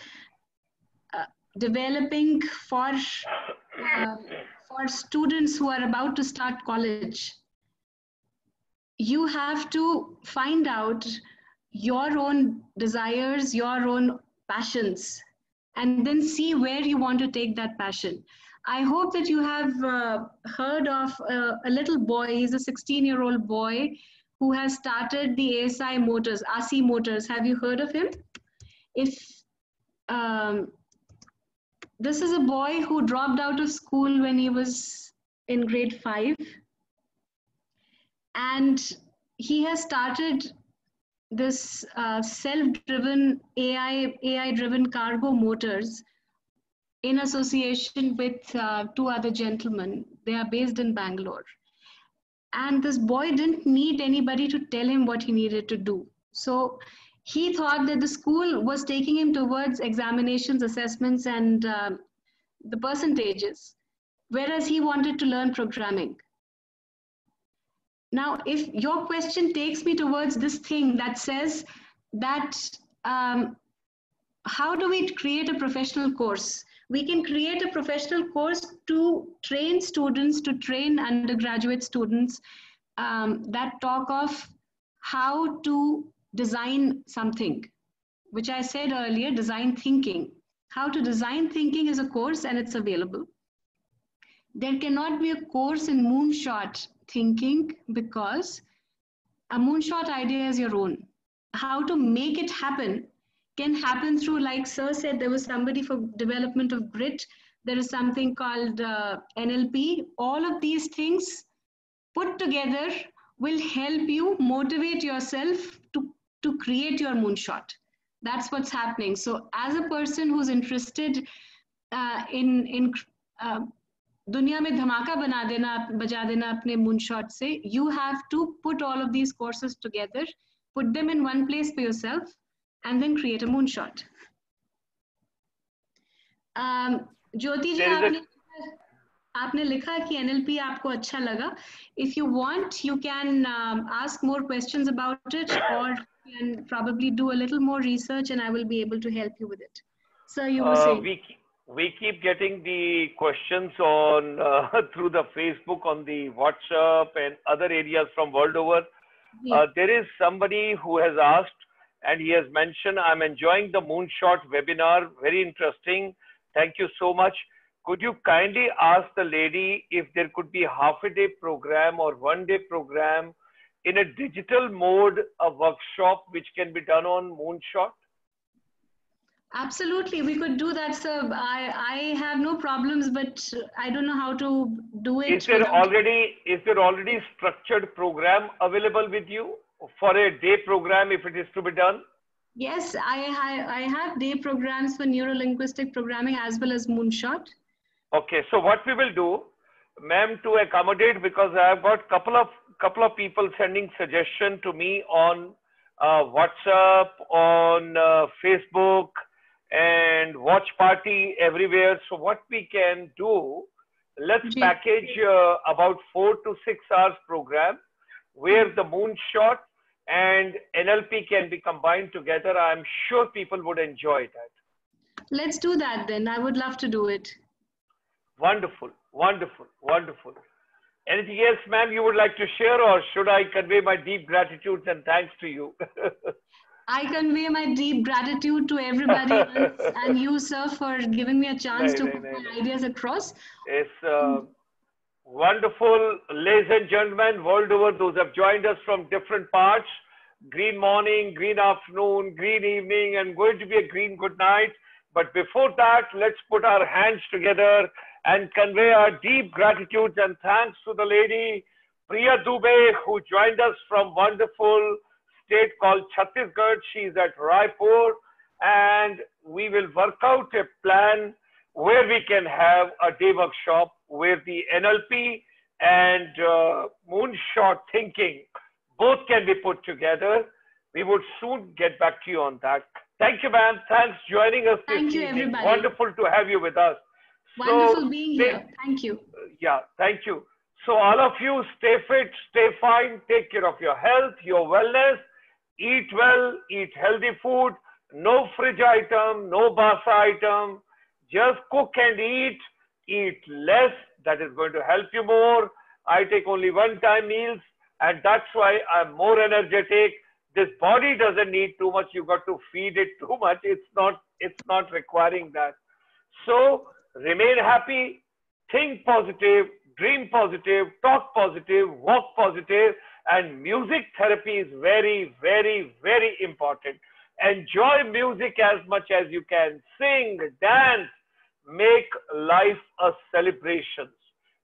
developing for students who are about to start college, you have to find out your own desires, your own passions, and then see where you want to take that passion. I hope that you have heard of a little boy. He's a 16-year-old boy who has started the ASI Motors, ASI Motors. Have you heard of him? If this is a boy who dropped out of school when he was in grade 5, and he has started this self-driven AI-driven cargo motors in association with 2 other gentlemen. They are based in Bangalore. And this boy didn't need anybody to tell him what he needed to do. So he thought that the school was taking him towards examinations, assessments, and the percentages, whereas he wanted to learn programming. Now, if your question takes me towards this thing that says that how do we create a professional course? We can create a professional course to train students, to train undergraduate students that talk of how to design something, which I said earlier, design thinking. How to design thinking is a course, and it's available. There cannot be a course in moonshot thinking because a moonshot idea is your own. How to make it happen can happen through, like Sir said, there was somebody for development of grit. There is something called NLP. All of these things put together will help you motivate yourself to create your moonshot. That's what's happening. So as a person who's interested in दुनिया में धमाका बजा देना अपने moonshot से, you have to put all of these courses together, put them in one place for yourself, and then create a moonshot. ज्योति जी, आपने लिखा कि NLP आपको अच्छा लगा. If you want, you can ask more questions about it, or you can probably do a little more research, and I will be able to help you with it. So you were saying. we keep getting the questions on through the Facebook, on the WhatsApp and other areas from world over. Yeah. There is somebody who has asked, and he has mentioned, I'm enjoying the Moonshot webinar. Very interesting. Thank you so much. Could you kindly ask the lady if there could be half a day program or 1 day program in a digital mode, a workshop which can be done on Moonshot? Absolutely, we could do that, sir. I have no problems, but I don't know how to do it. Is there already structured program available with you for a day program if it is to be done? Yes, I have day programs for neuro-linguistic programming as well as Moonshot. Okay, so what we will do, ma'am, to accommodate, because I have got couple of people sending suggestion to me on WhatsApp, on Facebook, and watch party everywhere. So what we can do, let's package about 4 to 6 hours program where the Moonshot and NLP can be combined together. I'm sure people would enjoy that. Let's do that then. I would love to do it. Wonderful, wonderful, wonderful. Anything else, ma'am, you would like to share, or should I convey my deep gratitude and thanks to you? I convey my deep gratitude to everybody and you, sir, for giving me a chance to put my ideas across. It's wonderful, ladies and gentlemen, world over, those have joined us from different parts. Green morning, green afternoon, green evening, and going to be a green good night. But before that, let's put our hands together and convey our deep gratitude and thanks to the lady Priya Dubey, who joined us from wonderful state called Chhattisgarh. She's at Raipur, and we will work out a plan where we can have a day workshop where the NLP and Moonshot thinking both can be put together. We would soon get back to you on that. Thank you, ma'am. Thanks for joining us this evening. Thank you, everybody. Wonderful to have you with us. Wonderful being here. Thank you. Yeah, thank you. So all of you, stay fit, stay fine, take care of your health, your wellness, eat well, eat healthy food, no fridge item, no basa item, just cook and eat less. That is going to help you more. I take only one-time meals, and that's why I'm more energetic. This body doesn't need too much. You got to feed it too much. It's not requiring that. So remain happy, think positive, dream positive, talk positive, walk positive, and music therapy is very, very, very important. Enjoy music as much as you can. Sing, dance, make life a celebration.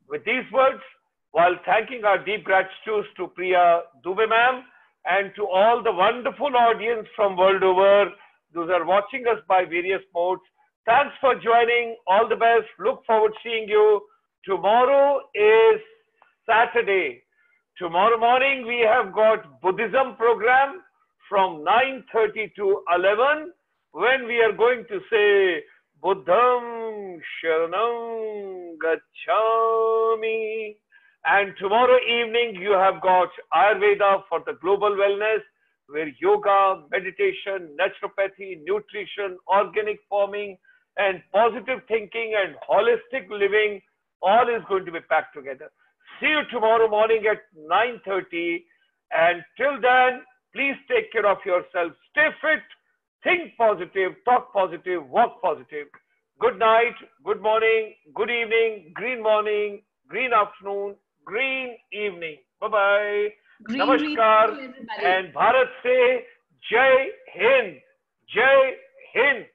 With these words, while thanking our deep gratitude to Priya Dubey ma'am and to all the wonderful audience from world over, those are watching us by various modes, thanks for joining. All the best. Look forward to seeing you. Tomorrow is Saturday. Tomorrow morning we have got Buddhism program from 9:30 to 11, when we are going to say Buddham Sharanam Gacchami. And tomorrow evening you have got Ayurveda for the global wellness, where yoga, meditation, naturopathy, nutrition, organic farming, and positive thinking and holistic living, all is going to be packed together. See you tomorrow morning at 9:30. And till then, please take care of yourself. Stay fit, think positive, talk positive, walk positive. Good night, good morning, good evening, green morning, green afternoon, green evening. Bye-bye. Namaskar. And Bharat say Jai Hind. Jai Hind.